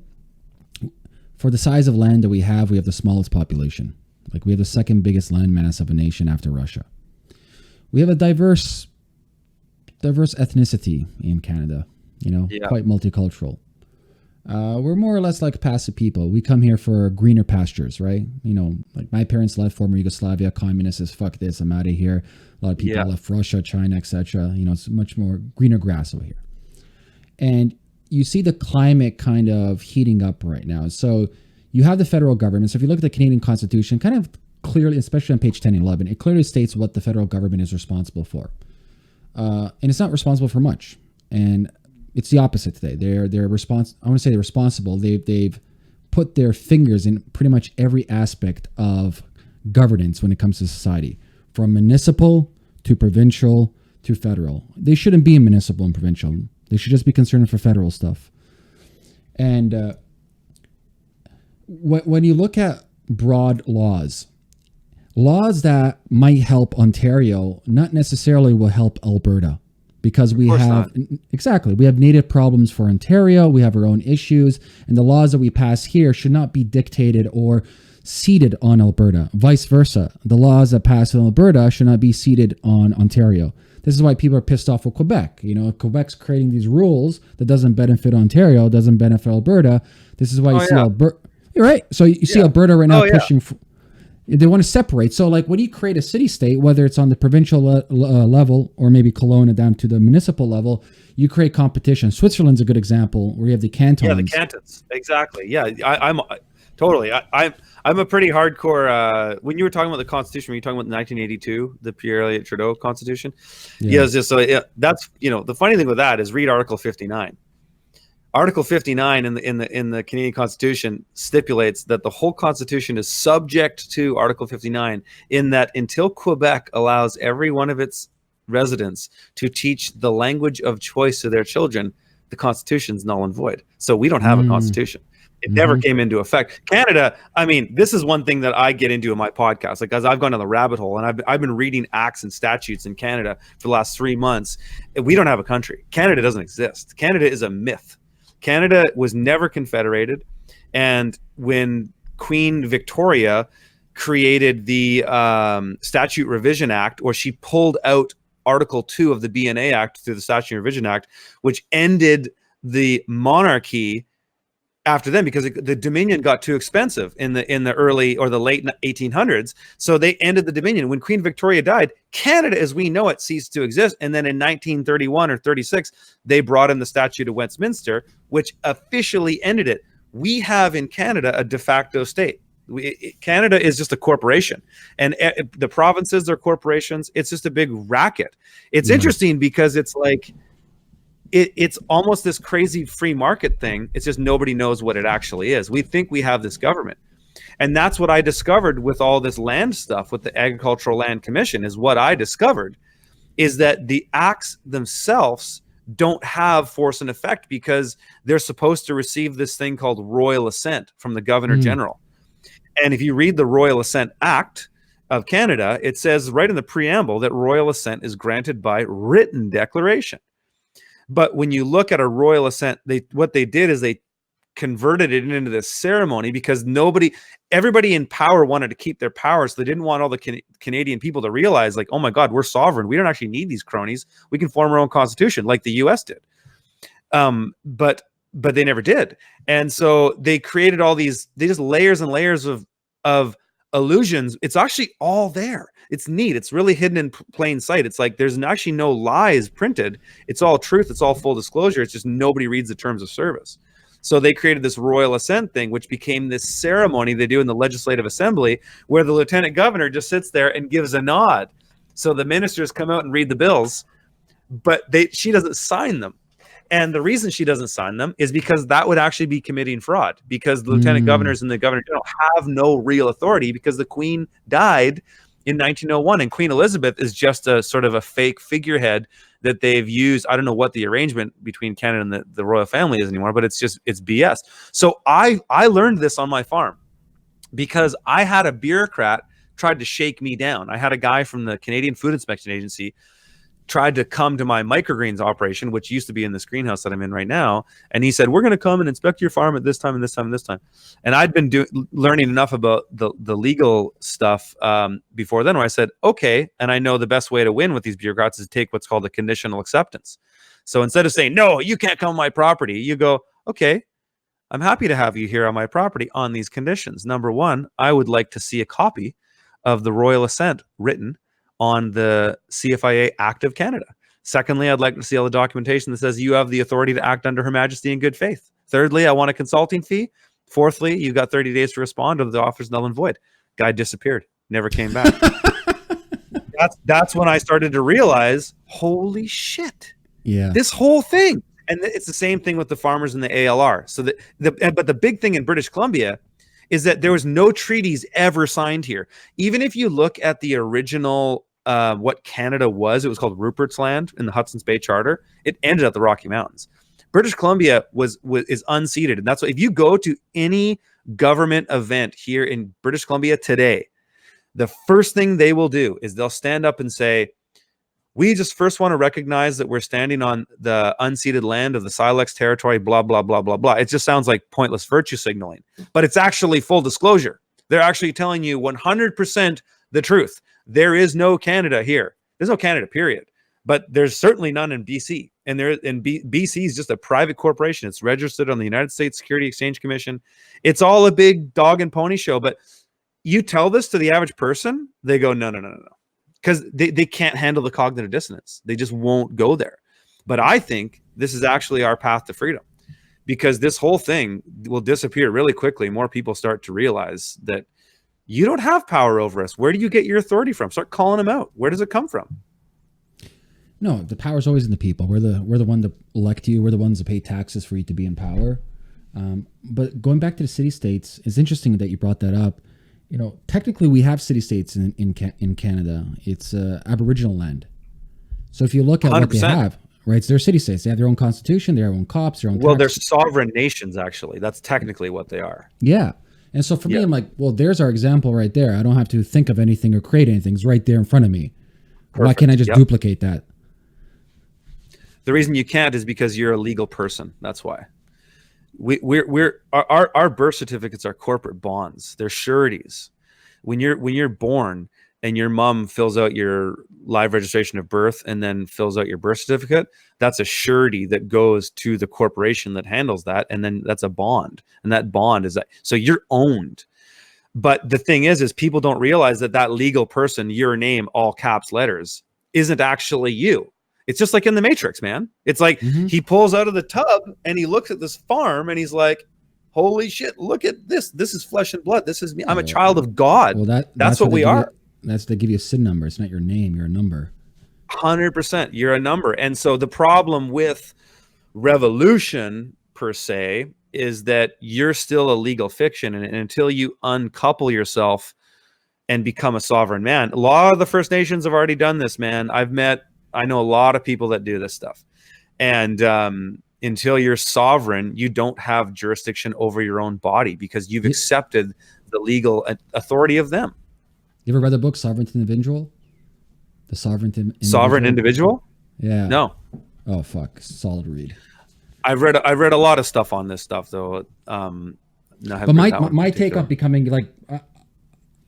for the size of land that we have the smallest population. Like, we have the second biggest landmass of a nation after Russia. we have a diverse ethnicity in Canada, Yeah. quite multicultural. We're more or less like passive people. We come here for greener pastures, right? Like my parents left former Yugoslavia, communists says, fuck this, I'm out of here. A lot of people left Russia, China, etc. It's much more greener grass over here. And you see the climate kind of heating up right now. So you have the federal government. So if you look at the Canadian Constitution, kind of clearly, especially on page 10 and 11, it clearly states what the federal government is responsible for. And it's not responsible for much. And it's the opposite today. They're responsible. They've put their fingers in pretty much every aspect of governance when it comes to society, from municipal to provincial to federal. They shouldn't be municipal and provincial. They should just be concerned for federal stuff. And when you look at broad laws that might help Ontario, not necessarily will help Alberta. Because we have native problems for Ontario, we have our own issues, and the laws that we pass here should not be dictated or seated on Alberta. Vice versa, the laws that pass in Alberta should not be seated on Ontario. This is why people are pissed off with Quebec. Quebec's creating these rules that doesn't benefit Ontario, doesn't benefit Alberta. This is why you see Alberta. Right, so you see Alberta right now pushing. They want to separate. So like when you create a city state, whether it's on the provincial level or maybe Kelowna down to the municipal level, you create competition. Switzerland's a good example where you have the cantons. Yeah, the cantons. Exactly. Yeah, I'm totally. I'm a pretty hardcore. When you were talking about the Constitution, were you talking about 1982, the Pierre Elliott Trudeau Constitution? Yeah. That's the funny thing with that is read Article 59. Article 59 in the Canadian Constitution stipulates that the whole Constitution is subject to Article 59 in that until Quebec allows every one of its residents to teach the language of choice to their children, the Constitution is null and void. So we don't have a Constitution. It never came into effect. Canada, I mean, this is one thing that I get into in my podcast, like as I've gone down the rabbit hole and I've been reading acts and statutes in Canada for the last 3 months. We don't have a country. Canada doesn't exist. Canada is a myth. Canada was never confederated, and when Queen Victoria created the Statute Revision Act, or she pulled out Article 2 of the BNA Act through the Statute Revision Act, which ended the monarchy after them because the Dominion got too expensive in the early or the late 1800s. So they ended the Dominion. When Queen Victoria died, Canada as we know it ceased to exist. And then in 1931 or 36, they brought in the Statute of Westminster, which officially ended it. We have in Canada a de facto state. Canada is just a corporation, and the provinces are corporations. It's just a big racket. It's interesting because it's like, it's almost this crazy free market thing. It's just nobody knows what it actually is. We think we have this government. And that's what I discovered with all this land stuff with the Agricultural Land Commission is what I discovered is that the acts themselves don't have force and effect because they're supposed to receive this thing called royal assent from the Governor General. And if you read the Royal Assent Act of Canada, it says right in the preamble that royal assent is granted by written declaration. But when you look at a royal assent, what they did is they converted it into this ceremony because everybody in power wanted to keep their power. So they didn't want all the Canadian people to realize like, oh my God, we're sovereign. We don't actually need these cronies. We can form our own constitution like the US did. But they never did. And so they created all these, just layers and layers of illusions. It's actually all there. It's neat. It's really hidden in plain sight. It's like there's actually no lies printed. It's all truth. It's all full disclosure. It's just nobody reads the terms of service. So they created this royal assent thing, which became this ceremony they do in the Legislative Assembly where the lieutenant governor just sits there and gives a nod. So the ministers come out and read the bills, but she doesn't sign them. And the reason she doesn't sign them is because that would actually be committing fraud because the lieutenant governors and the governor general have no real authority because the queen died in 1901 and Queen Elizabeth is just a sort of a fake figurehead that they've used. I don't know what the arrangement between Canada and the royal family is anymore, but it's BS. So I learned this on my farm because I had a bureaucrat tried to shake me down. I had a guy from the Canadian Food Inspection Agency tried to come to my microgreens operation, which used to be in this greenhouse that I'm in right now. And he said, we're going to come and inspect your farm at this time and this time and this time. And I'd been learning enough about the legal stuff before then where I said, okay. And I know the best way to win with these bureaucrats is take what's called a conditional acceptance. So instead of saying, no, you can't come on my property, you go, okay, I'm happy to have you here on my property on these conditions. Number one, I would like to see a copy of the royal assent written on the CFIA Act of Canada. Secondly, I'd like to see all the documentation that says you have the authority to act under Her Majesty in good faith. Thirdly, I want a consulting fee. Fourthly, you've got 30 days to respond or the offer's null and void. Guy disappeared, never came back. That's when I started to realize, holy shit, this whole thing. And it's the same thing with the farmers and the ALR. So but the big thing in British Columbia is that there was no treaties ever signed here. Even if you look at the original, what Canada was, it was called Rupert's Land in the Hudson's Bay Charter. It ended at the Rocky Mountains. British Columbia is unceded. And that's why if you go to any government event here in British Columbia today, the first thing they will do is they'll stand up and say, we just first want to recognize that we're standing on the unceded land of the Silex territory, blah, blah, blah, blah, blah. It just sounds like pointless virtue signaling, but it's actually full disclosure. They're actually telling you 100% the truth. There is no Canada here. There's no Canada, period. But there's certainly none in BC. And BC is just a private corporation. It's registered on the United States Security Exchange Commission. It's all a big dog and pony show. But you tell this to the average person, they go, no. Because they can't handle the cognitive dissonance. They just won't go there. But I think this is actually our path to freedom, because this whole thing will disappear really quickly. More people start to realize that you don't have power over us. Where do you get your authority from? Start calling them out. Where does it come from? No, the power is always in the people. We're the one to elect you. We're the ones to pay taxes for you to be in power. But going back to the city-states, it's interesting that you brought that up. You know, technically we have city-states in Canada. It's Aboriginal land. So if you look at 100%. What they have, right, it's their city-states. They have their own constitution, their own cops, their own Well, they're sovereign nations, actually. That's technically what they are. Yeah. And so for me, I'm like, well, there's our example right there. I don't have to think of anything or create anything. It's right there in front of me. Perfect. Why can't I just duplicate that? The reason you can't is because you're a legal person. That's why. Our birth certificates are corporate bonds. They're sureties. When you're born and your mom fills out your live registration of birth and then fills out your birth certificate, that's a surety that goes to the corporation that handles that, and then that's a bond, and that bond is that, so you're owned. But the thing is people don't realize that legal person, your name, all caps letters, isn't actually you. It's just like in the Matrix, man. It's like he pulls out of the tub and he looks at this farm and he's like, holy shit, look at this. This is flesh and blood. This is me. I'm a child of God. Well, that's what we are. That's they give you a SIN number. It's not your name. You're a number. 100%. You're a number. And so the problem with revolution per se is that you're still a legal fiction. And until you uncouple yourself and become a sovereign man, a lot of the First Nations have already done this, man. I know a lot of people that do this stuff. And until you're sovereign, you don't have jurisdiction over your own body because you've accepted the legal authority of them. You ever read the book Sovereign Individual? The Individual? Sovereign Individual? Yeah. No. Oh, fuck. Solid read. I've read a lot of stuff on this stuff, though. But my take on becoming like...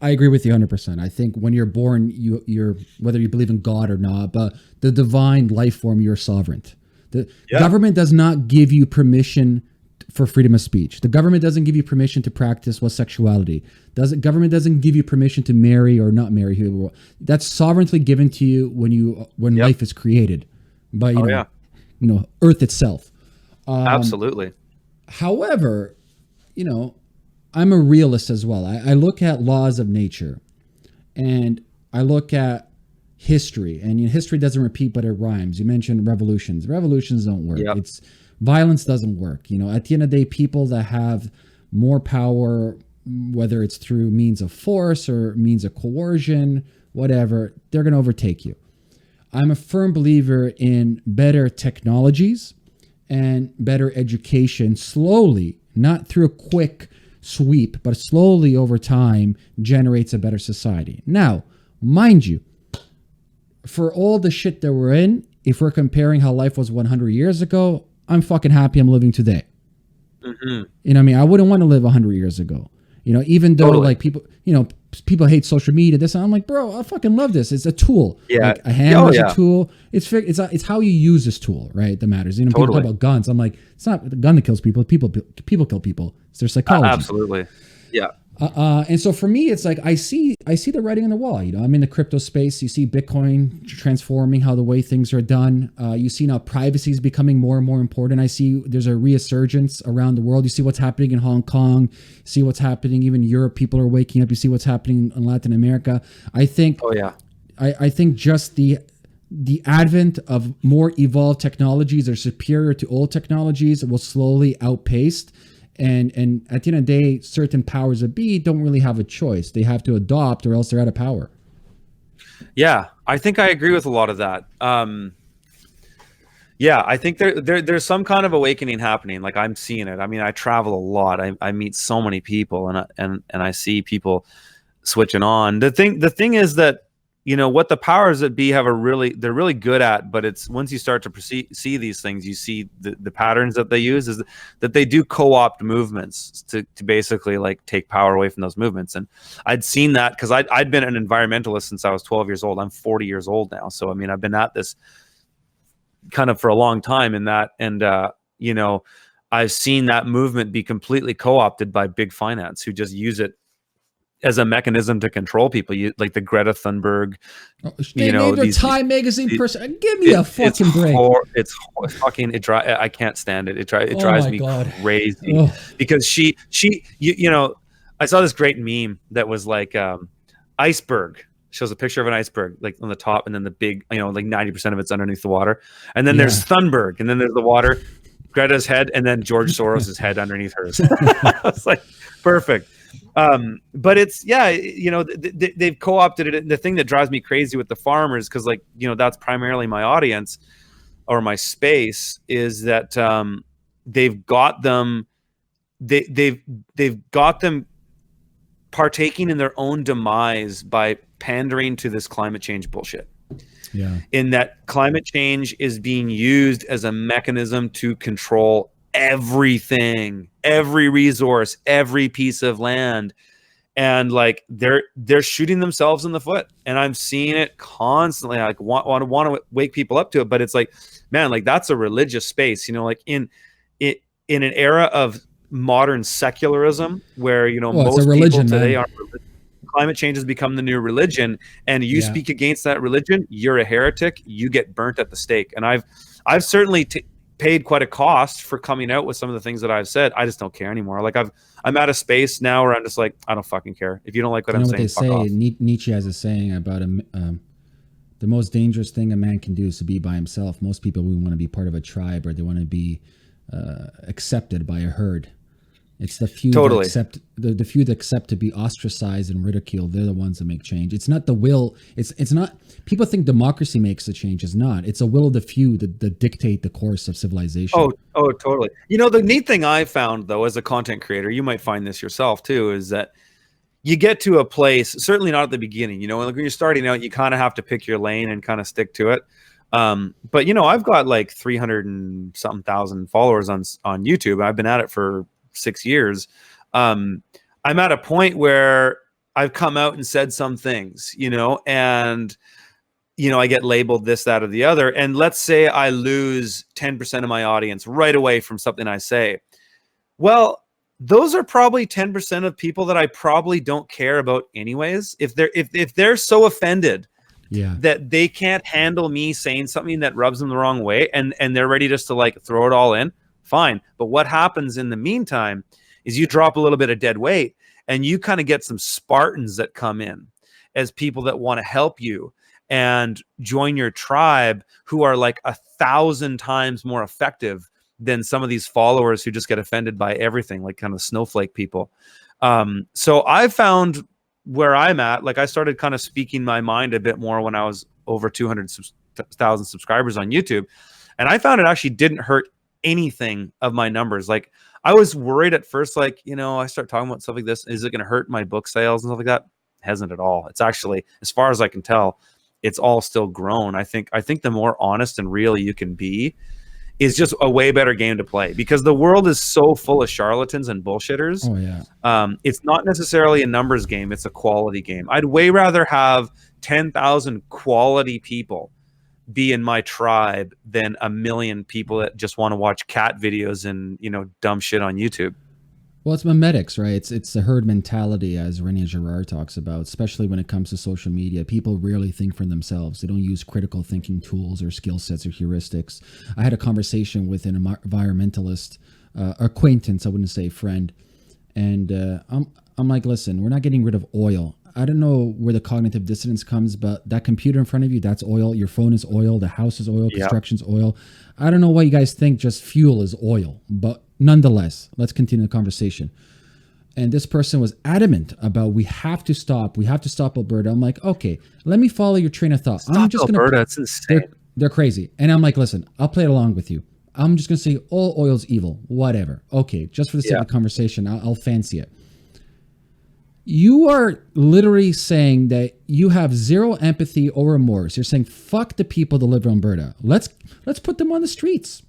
I agree with you 100%. I think when you're born, you're whether you believe in God or not, but the divine life form, you're sovereign. The government does not give you permission for freedom of speech. The government doesn't give you permission to practice sexuality. Government doesn't give you permission to marry or not marry. That's sovereignly given to you when life is created by Earth itself. Absolutely. However, I'm a realist as well. I look at laws of nature and I look at history, and history doesn't repeat, but it rhymes. You mentioned revolutions. Revolutions don't work. Yep. Violence doesn't work. At the end of the day, people that have more power, whether it's through means of force or means of coercion, whatever, they're going to overtake you. I'm a firm believer in better technologies and better education slowly, not through a quick sweep, but slowly over time generates a better society. Now, mind you, for all the shit that we're in, if we're comparing how life was 100 years ago, I'm fucking happy I'm living today. Mm-hmm. You know what I mean? I wouldn't want to live 100 years ago. You know, even though like people, you know, people hate social media, this, and I'm like, bro, I fucking love this. It's a tool. Yeah. Like a hammer is a tool. It's how you use this tool, right? That matters. You know, people talk about guns. I'm like, it's not the gun that kills people. People kill people. It's their psychology. Absolutely. Yeah. And so for me, it's like I see the writing on the wall. You know, I'm in the crypto space. You see Bitcoin transforming how the way things are done. You see now privacy is becoming more and more important. I see there's a resurgence around the world. You see what's happening in Hong Kong. You see what's happening even in Europe. People are waking up. You see what's happening in Latin America. I think. Oh yeah. I think just the advent of more evolved technologies are superior to old technologies will slowly outpace. And at the end of the day, certain powers that be don't really have a choice. They have to adopt or else they're out of power. Yeah, I think I agree with a lot of that. Yeah, I think there's some kind of awakening happening. Like I'm seeing it. I mean, I travel a lot. I meet so many people and I see people switching on. The thing is that, you know, what the powers that be they're really good at, but it's once you start to see these things, you see the patterns that they use is that they do co-opt movements to basically like take power away from those movements. And I'd seen that because I'd been an environmentalist since I was 12 years old. I'm 40 years old now. So, I mean, I've been at this kind of for a long time in that. And, you know, I've seen that movement be completely co-opted by big finance who just use it as a mechanism to control people. You like the Greta Thunberg, they named her Time magazine person. Give me a fucking break. It's fucking I can't stand it. It drives me crazy because she you know, I saw this great meme that was like iceberg. Shows a picture of an iceberg like on the top, and then the big, you know, like 90% of it's underneath the water, and then there's Thunberg, and then there's the water, Greta's head, and then George Soros's head underneath hers. It's like perfect. But it's, yeah, you know, they've co-opted it. And the thing that drives me crazy with the farmers, because like, you know, that's primarily my audience or my space, is that they've got them partaking in their own demise by pandering to this climate change bullshit. Yeah. In that climate change is being used as a mechanism to control everything, every resource, every piece of land, and like they're shooting themselves in the foot. And I'm seeing it constantly. I like want to wake people up to it, but it's like, man, like that's a religious space, you know, like in an era of modern secularism where, you know, most people today are religious. Climate change has become the new religion, and you speak against that religion, you're a heretic. You get burnt at the stake. And I've certainly paid quite a cost for coming out with some of the things that I've said. I just don't care anymore. Like I'm at a space now where I'm just like, I don't fucking care. If you don't like what I'm saying, fuck off. Nietzsche has a saying about the most dangerous thing a man can do is to be by himself. Most people want to be part of a tribe, or they want to be accepted by a herd. It's the few that accept the few that accept to be ostracized and ridiculed. They're the ones that make change. It's not the will. It's not. People think democracy makes the change. It's not. It's a will of the few that dictate the course of civilization. Oh, totally. You know, the neat thing I found though, as a content creator, you might find this yourself too, is that you get to a place. Certainly not at the beginning. You know, like when you're starting out, you kind of have to pick your lane and kind of stick to it. But you know, I've got like 300 and something thousand followers on YouTube. I've been at it for 6 years. I'm at a point where I've come out and said some things, you know, and, you know, I get labeled this, that, or the other. And let's say I lose 10% of my audience right away from something I say. Well, those are probably 10% of people that I probably don't care about anyways. If they're so offended that they can't handle me saying something that rubs them the wrong way, and they're ready just to like throw it all in, fine. But what happens in the meantime is you drop a little bit of dead weight, and you kind of get some Spartans that come in as people that want to help you and join your tribe, who are like 1,000 times more effective than some of these followers who just get offended by everything, like kind of snowflake people. So I found where I'm at, like I started kind of speaking my mind a bit more when I was over 200,000 subscribers on YouTube. And I found it actually didn't hurt anything of my numbers. Like I was worried at first, like, you know, I start talking about stuff like this, is it going to hurt my book sales and stuff like that? It hasn't at all. It's actually, as far as I can tell, it's all still grown. I think the more honest and real you can be is just a way better game to play, because the world is so full of charlatans and bullshitters. Oh yeah. It's not necessarily a numbers game, it's a quality game. I'd way rather have 10,000 quality people be in my tribe than a million people that just want to watch cat videos and, you know, dumb shit on YouTube. Well, it's memetics, right? It's the herd mentality, as René Girard talks about, especially when it comes to social media. People rarely think for themselves. They don't use critical thinking tools or skill sets or heuristics. I had a conversation with an environmentalist, acquaintance, I wouldn't say friend, and I'm like, listen, we're not getting rid of oil. I don't know where the cognitive dissonance comes, but that computer in front of you, that's oil. Your phone is oil. The house is oil. Construction's oil. I don't know why you guys think just fuel is oil, but nonetheless, let's continue the conversation. And this person was adamant about we have to stop Alberta. I'm like, okay, let me follow your train of thought. I'm just Alberta, it's insane. They're crazy. And I'm like, listen, I'll play it along with you. I'm just going to say all oil's evil, whatever. Okay, just for the sake of the conversation, I'll fancy it. You are literally saying that you have zero empathy or remorse. You're saying, fuck the people that live in Alberta. Let's put them on the streets.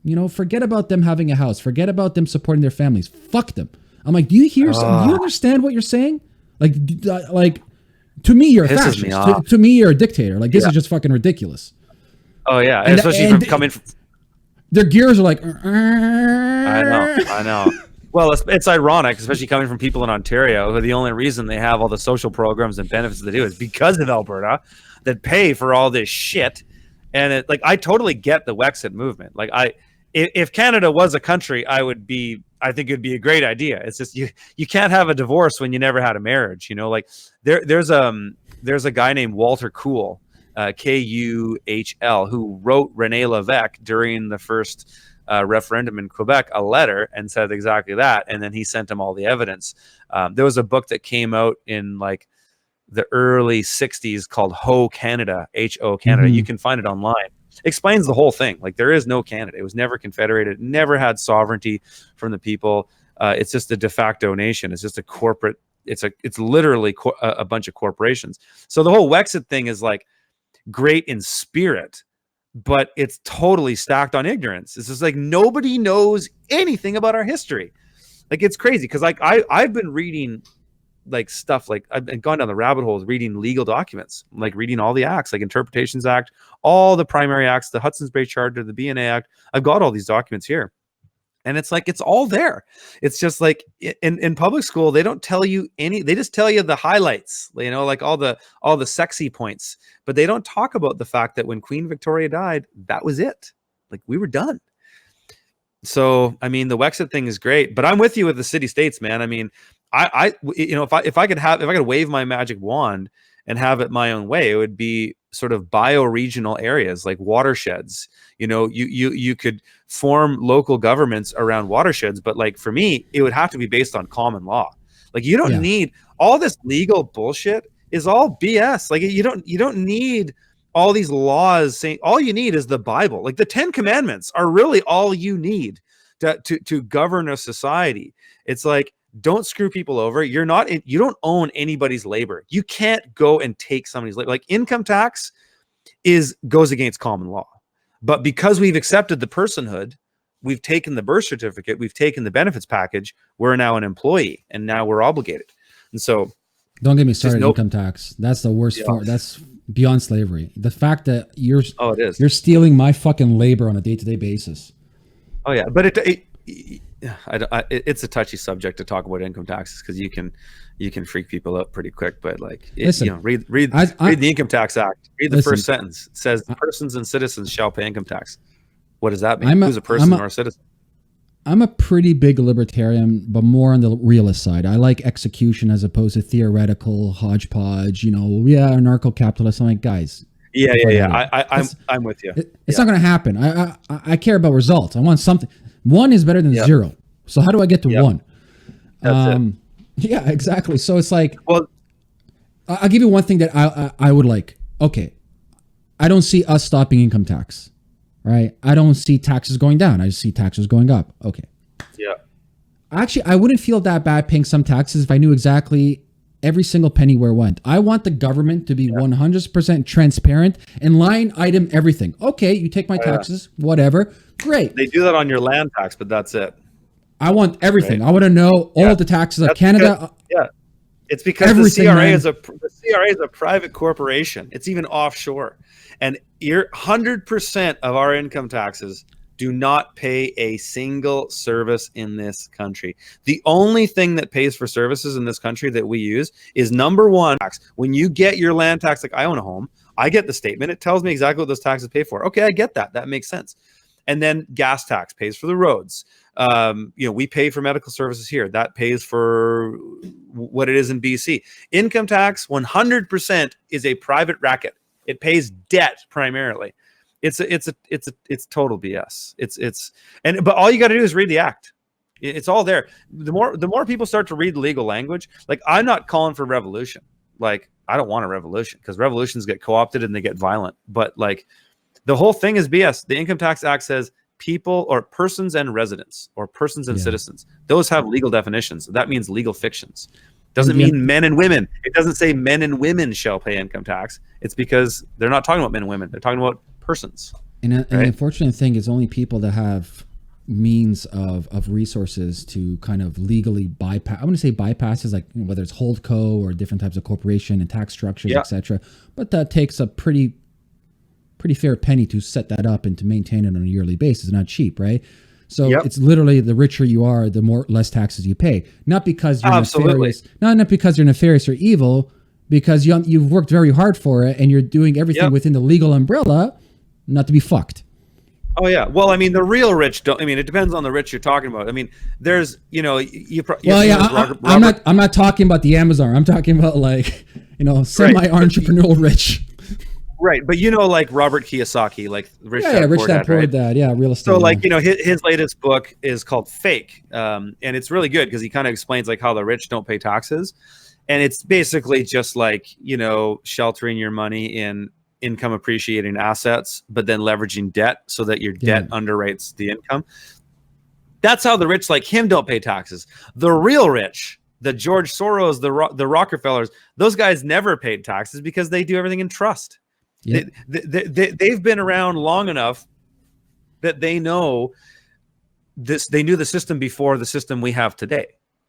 You know, forget about them having a house. Forget about them supporting their families. Fuck them. I'm like, do you hear? Do you understand what you're saying? Like, to me, you're a fascist. To me, you're a dictator. Like, this is just fucking ridiculous. Oh yeah, and especially from coming from... Their gears are like... I know. Well, it's ironic, especially coming from people in Ontario, who the only reason they have all the social programs and benefits they do is because of Alberta, that pay for all this shit. And I totally get the Wexit movement. Like, if Canada was a country, I think it'd be a great idea. It's just you can't have a divorce when you never had a marriage. You know, like there's a guy named Walter Kuhl, Kuhl, who wrote René Lévesque during the first referendum in Quebec a letter and said exactly that, and then he sent him all the evidence. There was a book that came out in like the early 60s called Ho Canada, Ho Canada. You can find it online. Explains the whole thing. Like, there is no Canada. It was never confederated, never had sovereignty from the people. It's just a de facto nation. It's just a corporate, it's literally a bunch of corporations. So the whole Wexit thing is like great in spirit, but it's totally stacked on ignorance. It's just like nobody knows anything about our history. Like, it's crazy because like I've been reading like stuff, like I've gone down the rabbit holes reading legal documents, like reading all the acts, like Interpretations Act, all the primary acts, the Hudson's Bay Charter, the BNA Act. I've got all these documents here. And it's like, it's all there. It's just like in public school, they don't tell you they just tell you the highlights, you know, like all the sexy points, but they don't talk about the fact that when Queen Victoria died, that was it. Like, we were done. So, I mean, the Wexit thing is great, but I'm with you with the city states, man. I mean, if I could wave my magic wand and have it my own way, it would be sort of bioregional areas like watersheds. You know, you could form local governments around watersheds, but like for me, it would have to be based on common law. Like, you don't need all this legal bullshit. Is all BS. Like, you don't need all these laws saying. All you need is the Bible. Like, the 10 Commandments are really all you need to govern a society. It's like, don't screw people over. You don't own anybody's labor. You can't go and take somebody's labor. Like, income tax goes against common law. But because we've accepted the personhood, we've taken the birth certificate, we've taken the benefits package, we're now an employee and now we're obligated. And so, don't get me started. Income tax. That's the worst form. That's beyond slavery. The fact that you're stealing my fucking labor on a day-to-day basis. Oh yeah, but it's a touchy subject to talk about income taxes because you can freak people out pretty quick. But like, listen, read the Income Tax Act. Read the first sentence. It says persons and citizens shall pay income tax. What does that mean? Who's a person or a citizen? I'm a pretty big libertarian, but more on the realist side. I like execution as opposed to theoretical hodgepodge. You know, anarcho-capitalist. I'm like, guys. I'm with you. It's not going to happen. I care about results. I want something. One is better than zero. So how do I get to one? That's it. Yeah, exactly. So it's like, well, I'll give you one thing that I would like. Okay, I don't see us stopping income tax, right? I don't see taxes going down. I just see taxes going up. Okay. Yeah. Actually, I wouldn't feel that bad paying some taxes if I knew exactly every single penny where it went. I want the government to be 100% transparent and line item everything. Okay, you take my taxes, whatever. Great. They do that on your land tax, but that's it. I want everything. Right? I want to know all the taxes of Canada. It's because the CRA is a private corporation. It's even offshore. And 100% of our income taxes do not pay a single service in this country. The only thing that pays for services in this country that we use is number one, tax. When you get your land tax, like I own a home, I get the statement. It tells me exactly what those taxes pay for. Okay, I get that. That makes sense. And then gas tax pays for the roads. We pay for medical services here. That pays for what it is in BC. Income tax, 100% is a private racket. It pays debt primarily. It's total BS. But all you got to do is read the act. It's all there. The more people start to read the legal language, like I'm not calling for revolution. Like I don't want a revolution because revolutions get co-opted and they get violent. But like the whole thing is BS. The Income Tax Act says people or persons and residents or persons and citizens. Those have legal definitions. That means legal fictions. Doesn't mean men and women. It doesn't say men and women shall pay income tax. It's because they're not talking about men and women. They're talking about persons. And the unfortunate thing is only people that have means of resources to kind of legally bypass. I want to say bypasses, like whether it's holdco or different types of corporation and tax structures, etc. But that takes a pretty fair penny to set that up and to maintain it on a yearly basis. It's not cheap, right? So it's literally the richer you are, the less taxes you pay. Not because you're nefarious, not because you're nefarious or evil, because you've worked very hard for it and you're doing everything within the legal umbrella, not to be fucked. Oh yeah. Well, I mean, the real rich don't. I mean, it depends on the rich you're talking about. I mean, there's I'm not talking about the Amazon. I'm talking about like semi-entrepreneurial rich. Right, but like Robert Kiyosaki, like Rich Dad Poor Dad, real estate. So like his latest book is called Fake, and it's really good because he kind of explains like how the rich don't pay taxes, and it's basically just like sheltering your money in income appreciating assets, but then leveraging debt so that your debt underwrites the income. That's how the rich like him don't pay taxes. The real rich, the George Soros, the Rockefellers, those guys never paid taxes because they do everything in trust. Yep. They've been around long enough that they know this. They knew the system before the system we have today,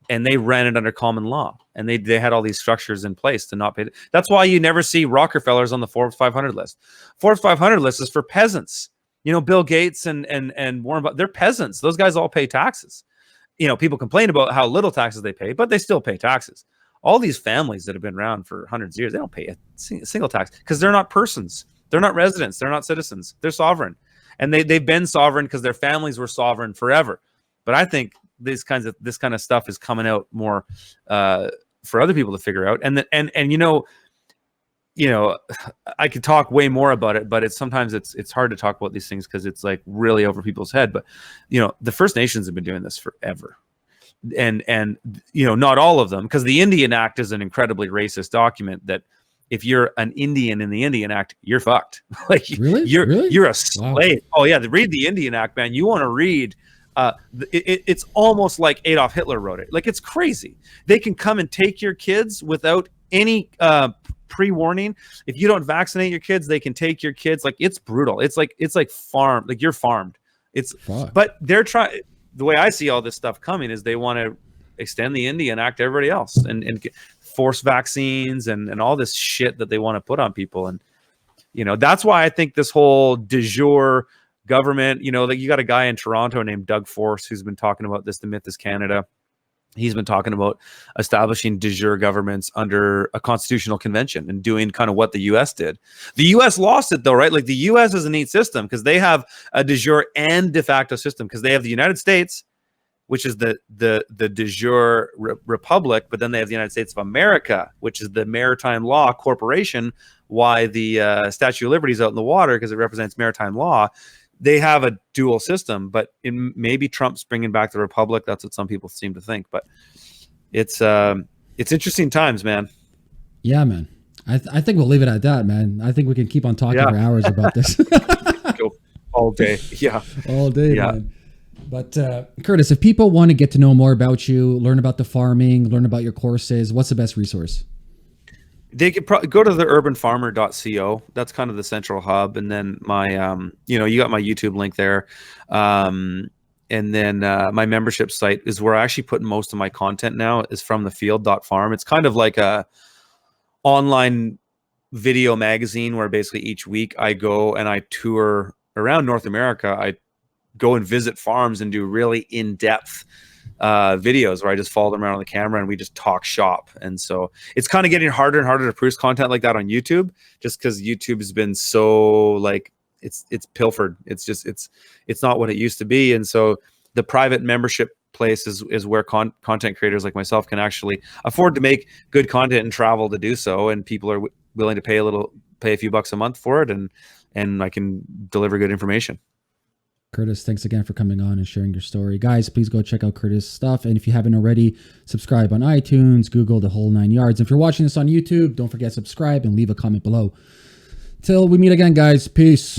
and they ran it under common law. And they had all these structures in place to not pay. That's why you never see Rockefellers on the Forbes 500 list. Forbes 500 list is for peasants. Bill Gates and Warren Buffett, they're peasants. Those guys all pay taxes. People complain about how little taxes they pay, but they still pay taxes. All these families that have been around for hundreds of years, they don't pay a single tax because they're not persons. They're not residents. They're not citizens. They're sovereign. And they've been sovereign because their families were sovereign forever. But I think this kind of stuff is coming out more for other people to figure out. And I could talk way more about it, but sometimes it's hard to talk about these things because it's like really over people's head. But the First Nations have been doing this forever. And not all of them, because the Indian Act is an incredibly racist document that if you're an Indian in the Indian Act, you're fucked. Like you're a slave. Wow. Oh yeah, read the Indian Act, man. You want to read it's almost like Adolf Hitler wrote it. Like it's crazy. They can come and take your kids without any pre-warning. If you don't vaccinate your kids, they can take your kids. Like it's brutal. It's like farm, like you're farmed. But they're trying. The way I see all this stuff coming is they want to extend the Indian Act to everybody else and force vaccines and all this shit that they want to put on people. And, that's why I think this whole de jure government, like you got a guy in Toronto named Doug Force who's been talking about this. The Myth is Canada. He's been talking about establishing de jure governments under a constitutional convention and doing kind of what the U.S. did. The U.S. lost it though, right? Like the U.S. is a neat system because they have a de jure and de facto system because they have the United States, which is the de jure republic, but then they have the United States of America, which is the maritime law corporation. Why the Statue of Liberty is out in the water because it represents maritime law. They have a dual system, but maybe Trump's bringing back the republic. That's what some people seem to think. But it's interesting times, man. Yeah, man. I think we'll leave it at that, man. I think we can keep on talking for hours about this. Go all day. Yeah. All day, man. But Curtis, if people want to get to know more about you, learn about the farming, learn about your courses, what's the best resource? They could probably go to the urbanfarmer.co. That's kind of the central hub. And then my, you got my YouTube link there. And then my membership site is where I actually put most of my content now, is from thefield.farm. It's kind of like a online video magazine where basically each week I go and I tour around North America. I go and visit farms and do really in-depth videos where I just follow them around on the camera and we just talk shop. And so it's kind of getting harder and harder to produce content like that on YouTube, just because YouTube has been so like it's pilfered. It's just it's not what it used to be. And so the private membership place is where content creators like myself can actually afford to make good content and travel to do so. And people are willing to pay a few bucks a month for it, and I can deliver good information. Curtis, thanks again for coming on and sharing your story. Guys, please go check out Curtis' stuff. And if you haven't already, subscribe on iTunes, Google, the whole 9 yards. If you're watching this on YouTube, don't forget to subscribe and leave a comment below. Till we meet again, guys. Peace.